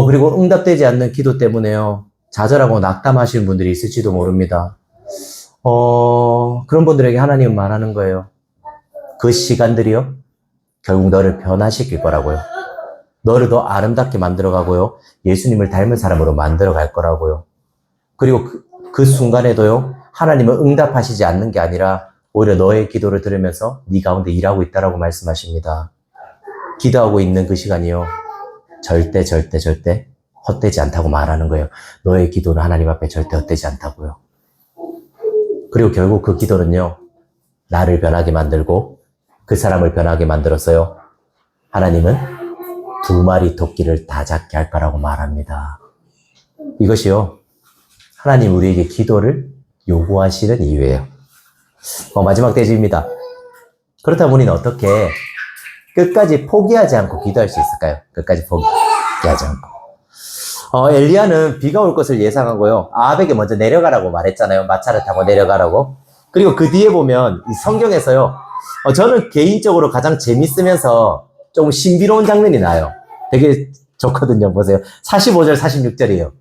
그리고 응답되지 않는 기도 때문에요. 좌절하고 낙담하시는 분들이 있을지도 모릅니다. 그런 분들에게 하나님은 말하는 거예요. 그 시간들이요. 결국 너를 변화시킬 거라고요. 너를 더 아름답게 만들어가고요. 예수님을 닮은 사람으로 만들어갈 거라고요. 그리고 그 순간에도요. 하나님은 응답하시지 않는 게 아니라 오히려 너의 기도를 들으면서 네 가운데 일하고 있다라고 말씀하십니다. 기도하고 있는 그 시간이요. 절대 헛되지 않다고 말하는 거예요. 너의 기도는 하나님 앞에 절대 헛되지 않다고요. 그리고 결국 그 기도는요. 나를 변하게 만들고 그 사람을 변하게 만들었어요. 하나님은 2마리 토끼를 다 잡게 할 거라고 말합니다. 이것이요. 하나님 우리에게 기도를 요구하시는 이유예요. 마지막 대지입니다. 그렇다면 우리는 어떻게 끝까지 포기하지 않고 기도할 수 있을까요? 끝까지 포기하지 않고. 엘리야는 비가 올 것을 예상하고요. 아합에게 먼저 내려가라고 말했잖아요. 마차를 타고 내려가라고. 그리고 그 뒤에 보면 이 성경에서요. 저는 개인적으로 가장 재밌으면서 좀 신비로운 장면이 나요. 되게 좋거든요. 보세요. 45절, 46절이에요.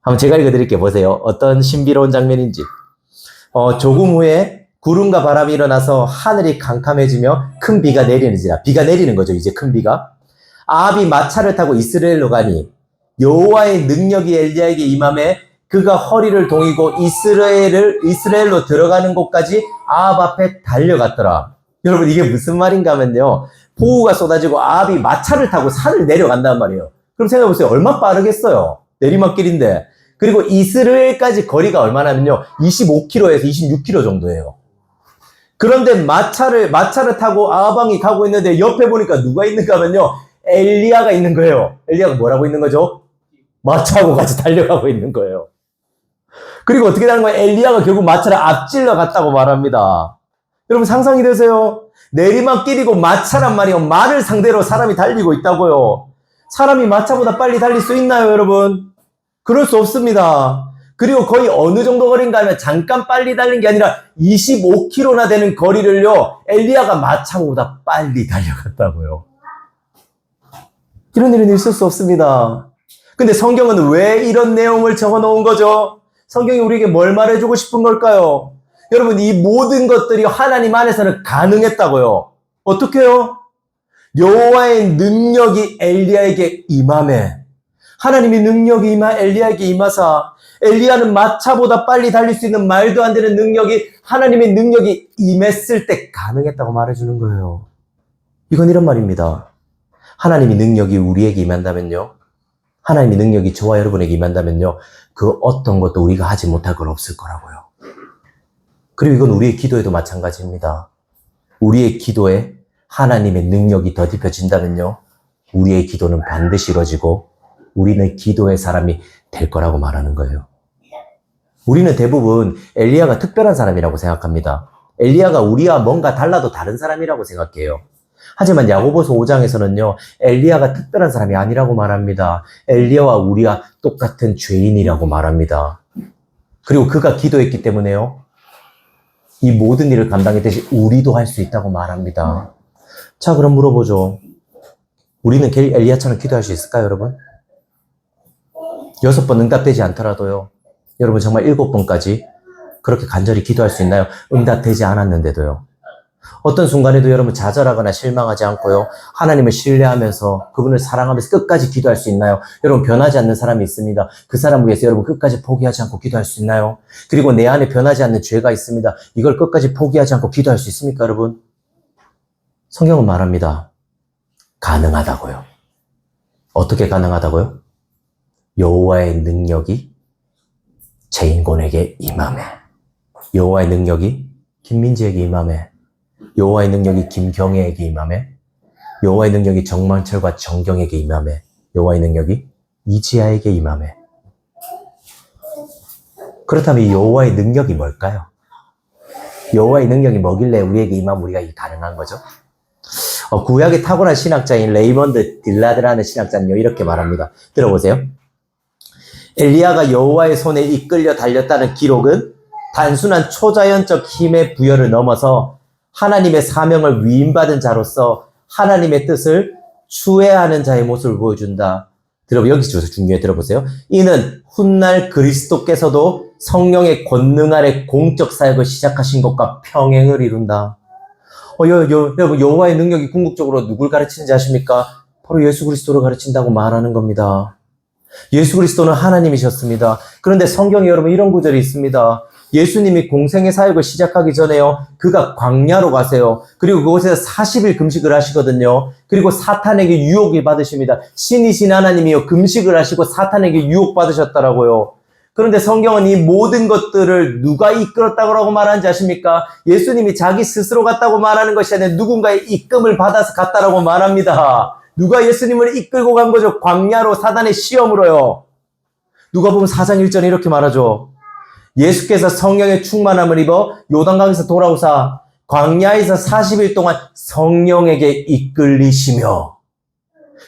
한번 제가 읽어드릴게요. 보세요. 어떤 신비로운 장면인지. 조금 후에 구름과 바람이 일어나서 하늘이 캄캄해지며 큰 비가 내리는지라. 비가 내리는 거죠. 이제 큰 비가. 아합이 마차를 타고 이스라엘로 가니 여호와의 능력이 엘리야에게 임함에 그가 허리를 동이고 이스라엘로 들어가는 곳까지 아합 앞에 달려갔더라. 여러분 이게 무슨 말인가 하면요. 폭우가 쏟아지고 아합이 마차를 타고 산을 내려간단 말이에요. 그럼 생각해보세요. 얼마나 빠르겠어요. 내리막길인데. 그리고 이스라엘까지 거리가 얼마냐면요. 25km에서 26km 정도예요. 그런데 마차를 타고 아합 왕이 가고 있는데 옆에 보니까 누가 있는가 하면요. 엘리야가 있는 거예요. 엘리야가 뭐라고 있는 거죠? 마차하고 같이 달려가고 있는 거예요. 그리고 어떻게 되는 거예요? 엘리야가 결국 마차를 앞질러 갔다고 말합니다. 여러분 상상이 되세요? 내리막길이고 마차란 말이요. 말을 상대로 사람이 달리고 있다고요. 사람이 마차보다 빨리 달릴 수 있나요, 여러분? 그럴 수 없습니다. 그리고 거의 어느 정도 거리인가 하면 잠깐 빨리 달린 게 아니라 25km나 되는 거리를요, 엘리야가 마차보다 빨리 달려갔다고요. 이런 일은 있을 수 없습니다. 근데 성경은 왜 이런 내용을 적어 놓은 거죠? 성경이 우리에게 뭘 말해주고 싶은 걸까요? 여러분, 이 모든 것들이 하나님 안에서는 가능했다고요. 어떻게요? 여호와의 능력이 엘리야에게 임하매, 하나님의 능력이 엘리야에게 임하사 엘리야는 마차보다 빨리 달릴 수 있는 말도 안 되는 능력이, 하나님의 능력이 임했을 때 가능했다고 말해주는 거예요. 이건 이런 말입니다. 하나님의 능력이 우리에게 임한다면요, 하나님의 능력이 저와 여러분에게 임한다면요, 그 어떤 것도 우리가 하지 못할 건 없을 거라고요. 그리고 이건 우리의 기도에도 마찬가지입니다. 우리의 기도에 하나님의 능력이 더딥혀진다면요, 우리의 기도는 반드시 이루어지고 우리는 기도의 사람이 될 거라고 말하는 거예요. 우리는 대부분 엘리야가 특별한 사람이라고 생각합니다. 엘리야가 우리와 뭔가 달라도 다른 사람이라고 생각해요. 하지만 야고보서 5장에서는요, 엘리야가 특별한 사람이 아니라고 말합니다. 엘리야와 우리와 똑같은 죄인이라고 말합니다. 그리고 그가 기도했기 때문에요, 이 모든 일을 감당했듯이 우리도 할 수 있다고 말합니다. 자, 그럼 물어보죠. 우리는 엘리야처럼 기도할 수 있을까요, 여러분? 6번 응답되지 않더라도요, 여러분 정말 7번까지 그렇게 간절히 기도할 수 있나요? 응답되지 않았는데도요. 어떤 순간에도 여러분 좌절하거나 실망하지 않고요, 하나님을 신뢰하면서 그분을 사랑하면서 끝까지 기도할 수 있나요? 여러분, 변하지 않는 사람이 있습니다. 그 사람을 위해서 여러분 끝까지 포기하지 않고 기도할 수 있나요? 그리고 내 안에 변하지 않는 죄가 있습니다. 이걸 끝까지 포기하지 않고 기도할 수 있습니까, 여러분? 성경은 말합니다. 가능하다고요. 어떻게 가능하다고요? 여호와의 능력이 제인곤에게 임하매, 여호와의 능력이 김민지에게 임하매, 여호와의 능력이 김경애에게 임하매, 여호와의 능력이 정만철과 정경에게 임하매, 여호와의 능력이 이지아에게 임하매. 그렇다면 이 여호와의 능력이 뭘까요? 여호와의 능력이 뭐길래 우리에게 임하면 우리가 가능한 거죠? 구약의 탁월한 신학자인 레이먼드 딜라드라는 신학자는요, 이렇게 말합니다. 들어보세요. 엘리야가 여호와의 손에 이끌려 달렸다는 기록은 단순한 초자연적 힘의 부여를 넘어서 하나님의 사명을 위임받은 자로서 하나님의 뜻을 추해하는 자의 모습을 보여준다. 여기서 중요해, 들어보세요. 이는 훗날 그리스도께서도 성령의 권능 아래 공적 사역을 시작하신 것과 평행을 이룬다. 여러분, 여호와의 능력이 궁극적으로 누굴 가르치는지 아십니까? 바로 예수 그리스도를 가르친다고 말하는 겁니다. 예수 그리스도는 하나님이셨습니다. 그런데 성경에 여러분 이런 구절이 있습니다. 예수님이 공생의 사역을 시작하기 전에요, 그가 광야로 가세요. 그리고 그곳에서 40일 금식을 하시거든요. 그리고 사탄에게 유혹을 받으십니다. 신이신 하나님이요, 금식을 하시고 사탄에게 유혹받으셨더라고요. 그런데 성경은 이 모든 것들을 누가 이끌었다고 말하는지 아십니까? 예수님이 자기 스스로 갔다고 말하는 것이 아니라 누군가의 이끌음을 받아서 갔다라고 말합니다. 누가 예수님을 이끌고 간 거죠? 광야로, 사단의 시험으로요. 누가복음 4장 1절에 이렇게 말하죠. 예수께서 성령의 충만함을 입어 요단강에서 돌아오사 광야에서 40일 동안 성령에게 이끌리시며.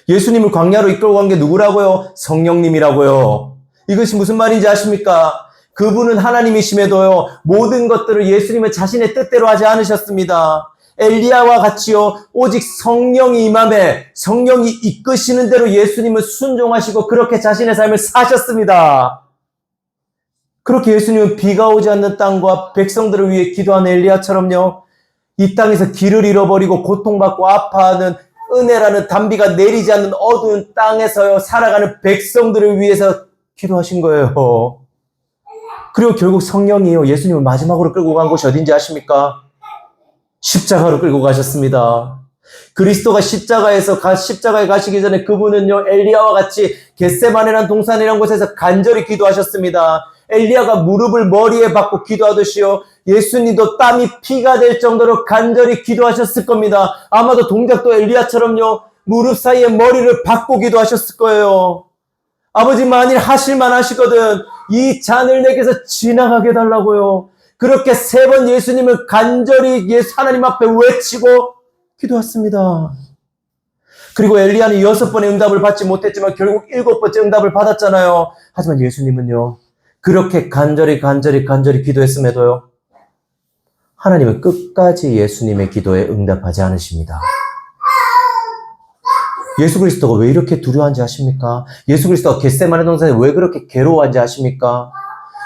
예수님을 광야로 이끌고 간 게 누구라고요? 성령님이라고요. 이것이 무슨 말인지 아십니까? 그분은 하나님이심에도요, 모든 것들을 예수님은 자신의 뜻대로 하지 않으셨습니다. 엘리야와 같이요, 오직 성령이 임함에 성령이 이끄시는 대로 예수님은 순종하시고 그렇게 자신의 삶을 사셨습니다. 그렇게 예수님은 비가 오지 않는 땅과 백성들을 위해 기도하는 엘리야처럼요, 이 땅에서 길을 잃어버리고 고통받고 아파하는, 은혜라는 단비가 내리지 않는 어두운 땅에서요 살아가는 백성들을 위해서 기도하신 거예요. 그리고 결국 성령이요, 예수님을 마지막으로 끌고 간 곳이 어딘지 아십니까? 십자가로 끌고 가셨습니다. 그리스도가 십자가에 가시기 전에 그분은요, 엘리야와 같이 겟세마네라는 동산이라는 곳에서 간절히 기도하셨습니다. 엘리야가 무릎을 머리에 박고 기도하듯이요, 예수님도 땀이 피가 될 정도로 간절히 기도하셨을 겁니다. 아마도 동작도 엘리야처럼요, 무릎 사이에 머리를 박고 기도하셨을 거예요. 아버지 만일 하실만 하시거든 이 잔을 내게서 지나가게 해달라고요. 그렇게 3번 예수님을 간절히 하나님 앞에 외치고 기도했습니다. 그리고 엘리야는 6번의 응답을 받지 못했지만 결국 7번째 응답을 받았잖아요. 하지만 예수님은요. 그렇게 간절히 기도했음에도요. 하나님은 끝까지 예수님의 기도에 응답하지 않으십니다. 예수 그리스도가 왜 이렇게 두려워한지 아십니까? 예수 그리스도가 겟세마네 동산에 왜 그렇게 괴로워한지 아십니까?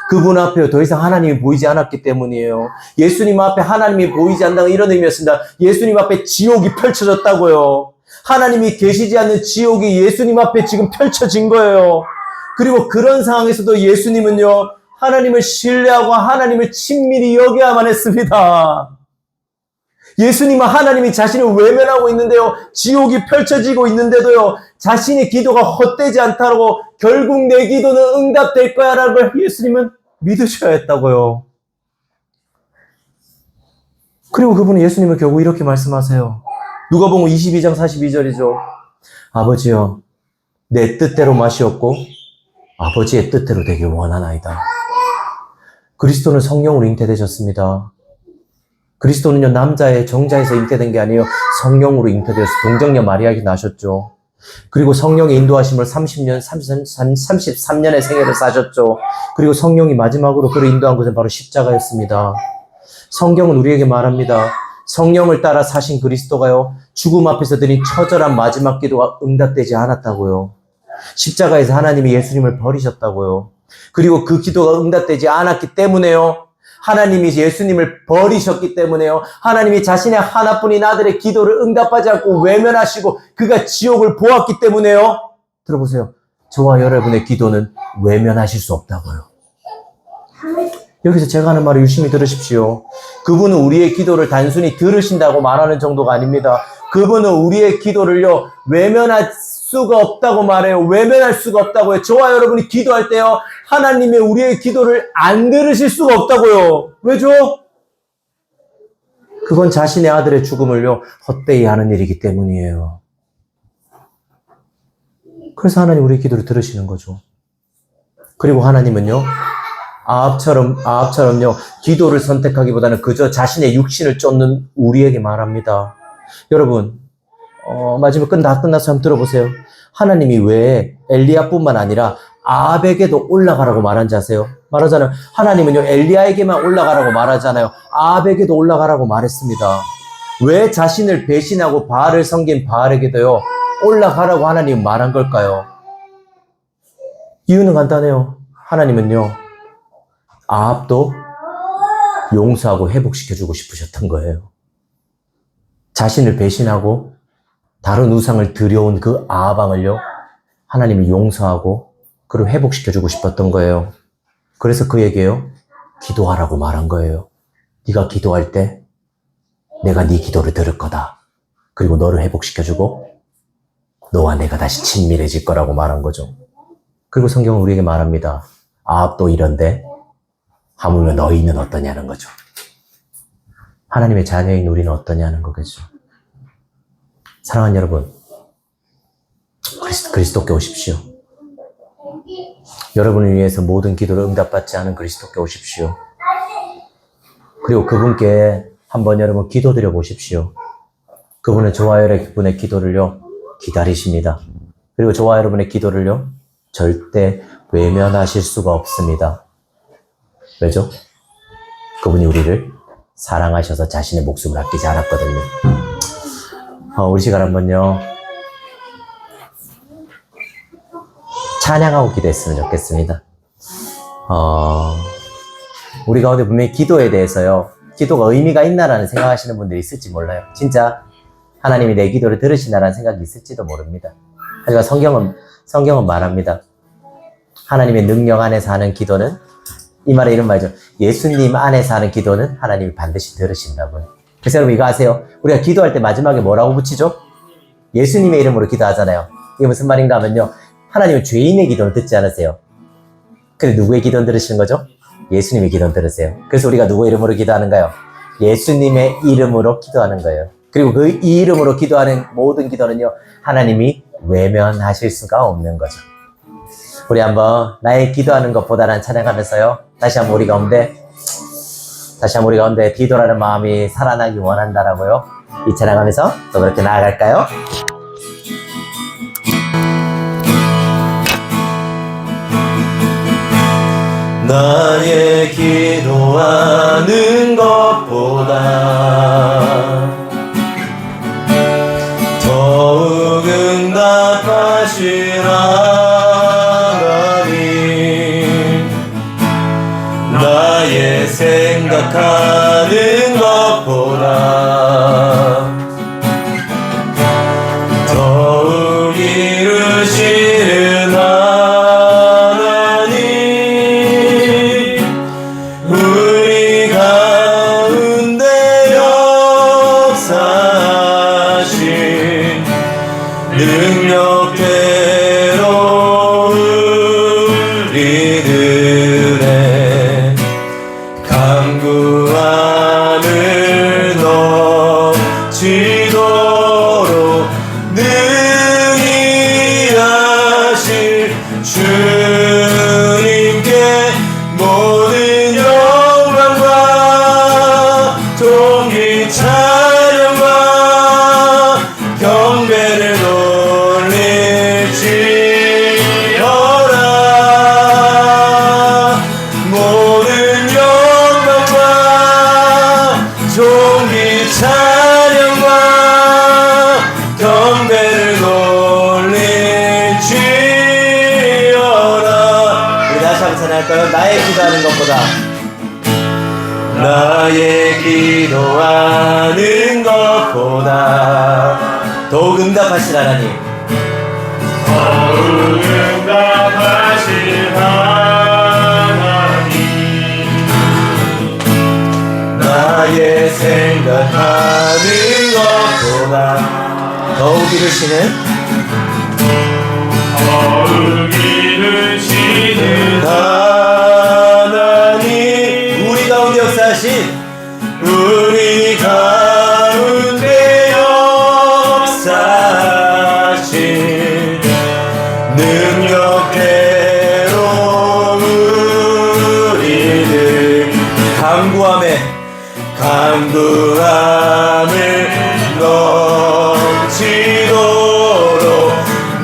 그분 앞에 더 이상 하나님이 보이지 않았기 때문이에요. 예수님 앞에 하나님이 보이지 않는다는 이런 의미였습니다. 예수님 앞에 지옥이 펼쳐졌다고요. 하나님이 계시지 않는 지옥이 예수님 앞에 지금 펼쳐진 거예요. 그리고 그런 상황에서도 예수님은요. 하나님을 신뢰하고 하나님을 친밀히 여겨야만 했습니다. 예수님은 하나님이 자신을 외면하고 있는데요. 지옥이 펼쳐지고 있는데도요. 자신의 기도가 헛되지 않다고 결국 내 기도는 응답될 거야 라는 걸 예수님은 믿으셔야 했다고요. 그리고 그분은 예수님은 결국 이렇게 말씀하세요. 누가복음 22장 42절이죠. 아버지여 내 뜻대로 마시옵고 아버지의 뜻대로 되길 원하나이다. 그리스도는 성령으로 잉태되셨습니다. 그리스도는요, 남자의 정자에서 잉태된 게 아니에요. 성령으로 잉태되어서 동정녀 마리아에게 나셨죠. 그리고 성령의 인도하심을 33년의 생애를 사셨죠. 그리고 성령이 마지막으로 그를 인도한 것은 바로 십자가였습니다. 성경은 우리에게 말합니다. 성령을 따라 사신 그리스도가요, 죽음 앞에서 드린 처절한 마지막 기도가 응답되지 않았다고요. 십자가에서 하나님이 예수님을 버리셨다고요. 그리고 그 기도가 응답되지 않았기 때문에요. 하나님이 예수님을 버리셨기 때문에요. 하나님이 자신의 하나뿐인 아들의 기도를 응답하지 않고 외면하시고 그가 지옥을 보았기 때문에요. 들어보세요. 저와 여러분의 기도는 외면하실 수 없다고요. 여기서 제가 하는 말을 유심히 들으십시오. 그분은 우리의 기도를 단순히 들으신다고 말하는 정도가 아닙니다. 그분은 우리의 기도를요, 외면할 수가 없다고 말해요. 외면할 수가 없다고요. 저와 여러분이 기도할 때요, 하나님의 우리의 기도를 안 들으실 수가 없다고요. 왜죠? 그건 자신의 아들의 죽음을요, 헛되이 하는 일이기 때문이에요. 그래서 하나님 우리의 기도를 들으시는 거죠. 그리고 하나님은요, 아합처럼요, 기도를 선택하기보다는 그저 자신의 육신을 쫓는 우리에게 말합니다. 여러분, 마지막 끝나서 한번 들어보세요. 하나님이 왜 엘리야뿐만 아니라 아합에게도 올라가라고 말한지 아세요? 말하잖아요. 하나님은요, 엘리야에게만 올라가라고 말하잖아요. 아합에게도 올라가라고 말했습니다. 왜 자신을 배신하고 바알을 섬긴 바알에게도요, 올라가라고 하나님은 말한 걸까요? 이유는 간단해요. 하나님은요, 아합도 용서하고 회복시켜주고 싶으셨던 거예요. 자신을 배신하고 다른 우상을 들여온 그 아합 왕을요, 하나님이 용서하고 그를 회복시켜주고 싶었던 거예요. 그래서 그에게요, 기도하라고 말한 거예요. 네가 기도할 때 내가 네 기도를 들을 거다. 그리고 너를 회복시켜주고 너와 내가 다시 친밀해질 거라고 말한 거죠. 그리고 성경은 우리에게 말합니다. 아합도 이런데 하물며 너희는 어떠냐는 거죠. 하나님의 자녀인 우리는 어떠냐는 거겠죠. 사랑하는 여러분, 그리스도께 오십시오. 여러분을 위해서 모든 기도를 응답받지 않은 그리스도께 오십시오. 그리고 그분께 한번 여러분 기도드려 보십시오. 그분은 저와 여러분의 기도를요, 기다리십니다. 그리고 저와 여러분의 기도를요, 절대 외면하실 수가 없습니다. 왜죠? 그분이 우리를 사랑하셔서 자신의 목숨을 아끼지 않았거든요. 우리 시간 한번요, 찬양하고 기도했으면 좋겠습니다. 우리 가운데 분명히 기도에 대해서요, 기도가 의미가 있나라는 생각하시는 분들이 있을지 몰라요. 진짜 하나님이 내 기도를 들으시나라는 생각이 있을지도 모릅니다. 하지만 성경은 말합니다. 하나님의 능력 안에서 하는 기도는, 이 말에 이런 말이죠. 예수님 안에서 하는 기도는 하나님이 반드시 들으신다고요. 그래서 여러분 이거 아세요? 우리가 기도할 때 마지막에 뭐라고 붙이죠? 예수님의 이름으로 기도하잖아요. 이게 무슨 말인가 하면요, 하나님은 죄인의 기도는 듣지 않으세요. 근데 누구의 기도는 들으시는 거죠? 예수님의 기도는 들으세요. 그래서 우리가 누구의 이름으로 기도하는가요? 예수님의 이름으로 기도하는 거예요. 그리고 그 이 이름으로 기도하는 모든 기도는요, 하나님이 외면하실 수가 없는 거죠. 우리 한번 나의 기도하는 것보다는 찬양하면서요, 다시 한번 우리 가운데 기도라는 마음이 살아나기 원한다라고요, 이 찬양하면서 또 그렇게 나아갈까요? 나의 기도하는 것보다 더욱 응답하신 하나님, 나의 생각하는 것보다 더욱 이루시는 하나님, 우리 가운데 역사하신 능력대로 우리들의 간구함을 넘치도록 능히 하실 주님께 모든 영광과 존귀 찬양과 경배를 돌릴지어다. 모든 영광과 존귀 찬양과 경배를 돌릴지어다. 우리 다시 한번 찬양할까요? 나의 기도하는 것보다, 나의 기도하는 것보다 더욱 응답하신 하나님, 더욱 응답하신 하나님, 나의 생각하는 것보다 더욱 이루시는 더욱 이루시는 하나님, 우리 가운데 역사하신, 우리 가운데 역사하신 능력대로 우리를 간구함을 넘치도록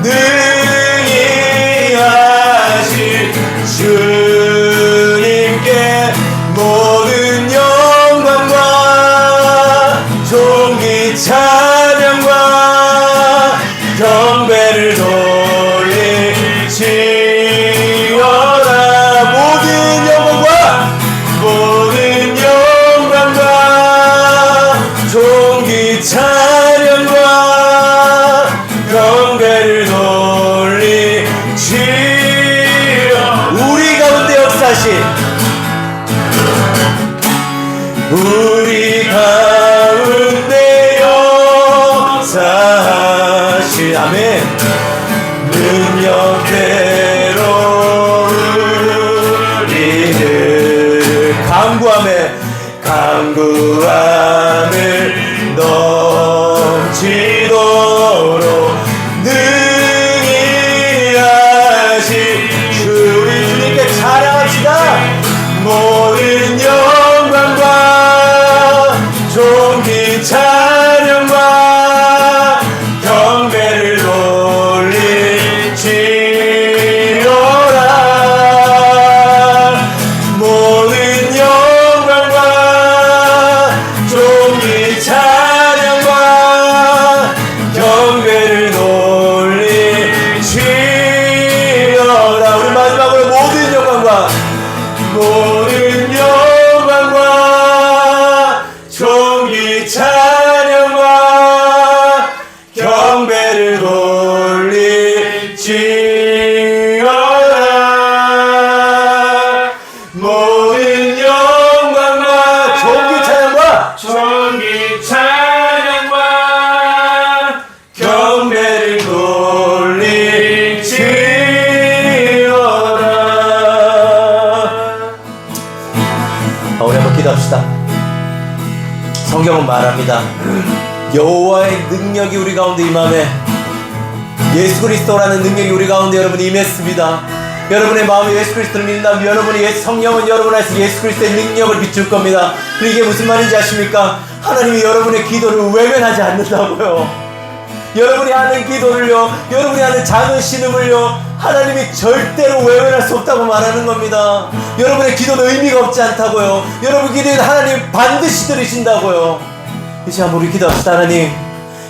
능히 하실 주님께 모든 영광과 존귀 찬양과 경배를 돌릴지어다. 모든 영광과 존귀 찬양과 경배를 돌릴지어다. 우리 가운데 역사하신, 우리 가운데 역사하신, 아멘, 능력대로 우리를 간구함을 넘치도록 능히 하신 우리 주님께 찬양합시다. 모든 영광과 존귀 찬양과 경배를 돌릴지어다. 모든 영광과 존귀 찬양과 경배를 돌릴지어다. 우리 마지막으로 모든 영광과 존귀 찬양과 경배를 돌릴지어다. 모든 영광과 존귀 찬양과 경배를 돌릴지어다. 우리 한번 기도합시다. 성경은 말합니다. 여호와의 능력이 우리 가운데 임함에 예수 그리스도라는 능력이 우리 가운데 여러분 임했습니다. 여러분의 마음에 예수 그리스도를 믿는다면 여러분의 성령은 여러분 안에서 예수 그리스도의 능력을 비출 겁니다. 그리고 이게 무슨 말인지 아십니까? 하나님이 여러분의 기도를 외면하지 않는다고요. 여러분이 하는 기도를요, 여러분이 하는 작은 신음을요, 하나님이 절대로 외면할 수 없다고 말하는 겁니다. 여러분의 기도는 의미가 없지 않다고요. 여러분 기도는 하나님 반드시 들으신다고요. 이제 한번 우리 기도합시다. 하나님,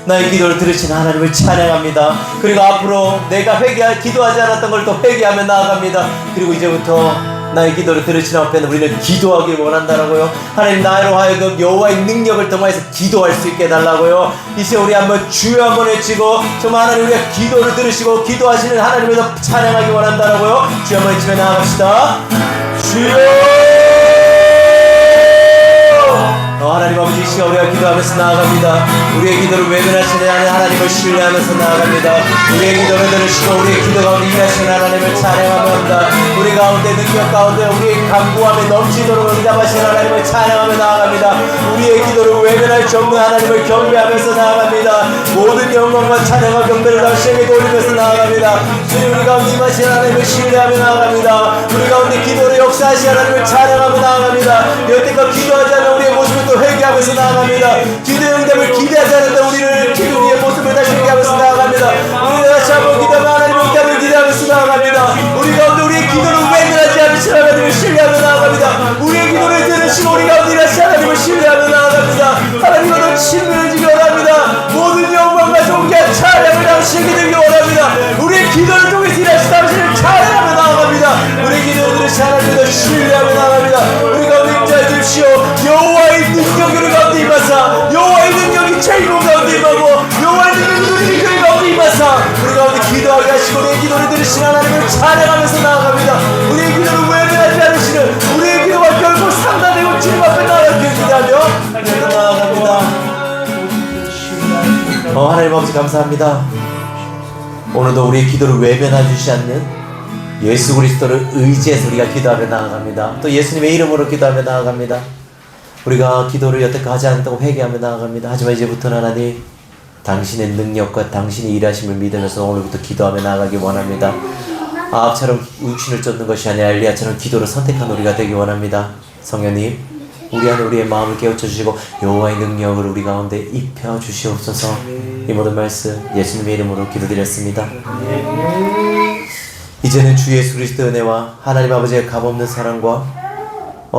나의 기도를 들으신 하나님을 찬양합니다. 그리고 앞으로 내가 기도하지 않았던 걸 또 회개하며 나아갑니다. 그리고 이제부터 나의 기도를 들으시는 앞에는 우리는 기도하길 원한다라고요. 하나님, 나로 하여금 여호와의 능력을 통해서 기도할 수 있게 해달라고요. 이제 우리 한번 주여 한번 외치고 정말 하나님 우리가 기도를 들으시고 기도하시는 하나님을 더 찬양하기 원한다라고요. 주여 한번 외치며 나아갑시다. 주여! 하나님 아버지, 이 시간 우리가 기도하면서 나아갑니다. 우리의 기도를 외면하시는 하나님을 신뢰하면서 나아갑니다. 우리의 기도를 들으시고 우리의 기도 가운데 임하시는 하나님을 찬양합니다. 우리 가운데 능력 가운데 우리의 간구함에 넘치도록 응답하시는 하나님을 찬양하며 나아갑니다. 우리의 기도를 외면할 수 없는 하나님을 경배하면서 나아갑니다. 모든 영광과 찬양과 경배를 당신에게 돌리면서 나아갑니다. 주님, 우리 가운데 임하시는 하나님을 신뢰하며 나아갑니다. 우리 가운데 기도를 역사하시는 하나님을 찬양하며 나아갑니다. 여태껏 기도하지 않은 우리의 모습을 또 회개하면서 나아갑니다. 기도의 응답을 기대하지 않는데 우리를 기도의 모습을 다시 회개하면서 나아갑니다. 우리가 다시 한번 기도하며 하나님의 응답을 기대하면서 나아갑니다. 우리 가운데 우리의 기도를 외면하지 않으신 하나님을 신뢰하며 나아갑니다. 우리의 기도를 들으시고 우리 가운데 일하신 하나님을 신뢰하며 나아갑니다. 하나님과 더 친밀해지기 원합니다. 모든 영광과 존귀한 찬양을 당신에게 드리기 원합니다. 우리의 기도를 통해서 일하신 당신을 찬양하며 나아갑니다. 우리의 기도를 들으신 하나님을 더 신뢰하며 나아갑니다. 우리 가운데 임재해 주십시오. 여호와의 능력이 우리 가운데 임하사, 여호와의 능력이 제일공 가운데 임하고 여호와의 능력이 우리 교회 가운데 임하사 우리 가운데 기도하게 하시고 우리의 기도를 들으신 하나님을 찬양하면서 나아갑니다. 우리의 기도를 외면하지 않으시는 우리의 기도가 결국 상달되고 주님 앞에 나아가게 기대하며 나아갑니다. 하나님 아버지 감사합니다. 오늘도 우리의 기도를 외면하지 주시지 않는 예수 그리스도를 의지해서 우리가 기도하며 나아갑니다. 또 예수님의 이름으로 기도하며 나아갑니다. 우리가 기도를 여태까지 하지 않았다고 회개하며 나아갑니다. 하지만 이제부터는 하나님, 당신의 능력과 당신의 일하심을 믿으면서 오늘부터 기도하며 나아가기 원합니다. 아합처럼 육신을 쫓는 것이 아니라 엘리야처럼 기도를 선택한 우리가 되기 원합니다. 성령님, 우리 안에 우리의 마음을 깨우쳐 주시고 여호와의 능력을 우리 가운데 입혀 주시옵소서. 이 모든 말씀 예수님의 이름으로 기도드렸습니다. 이제는 주 예수 그리스도의 은혜와 하나님 아버지의 값없는 사랑과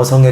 성령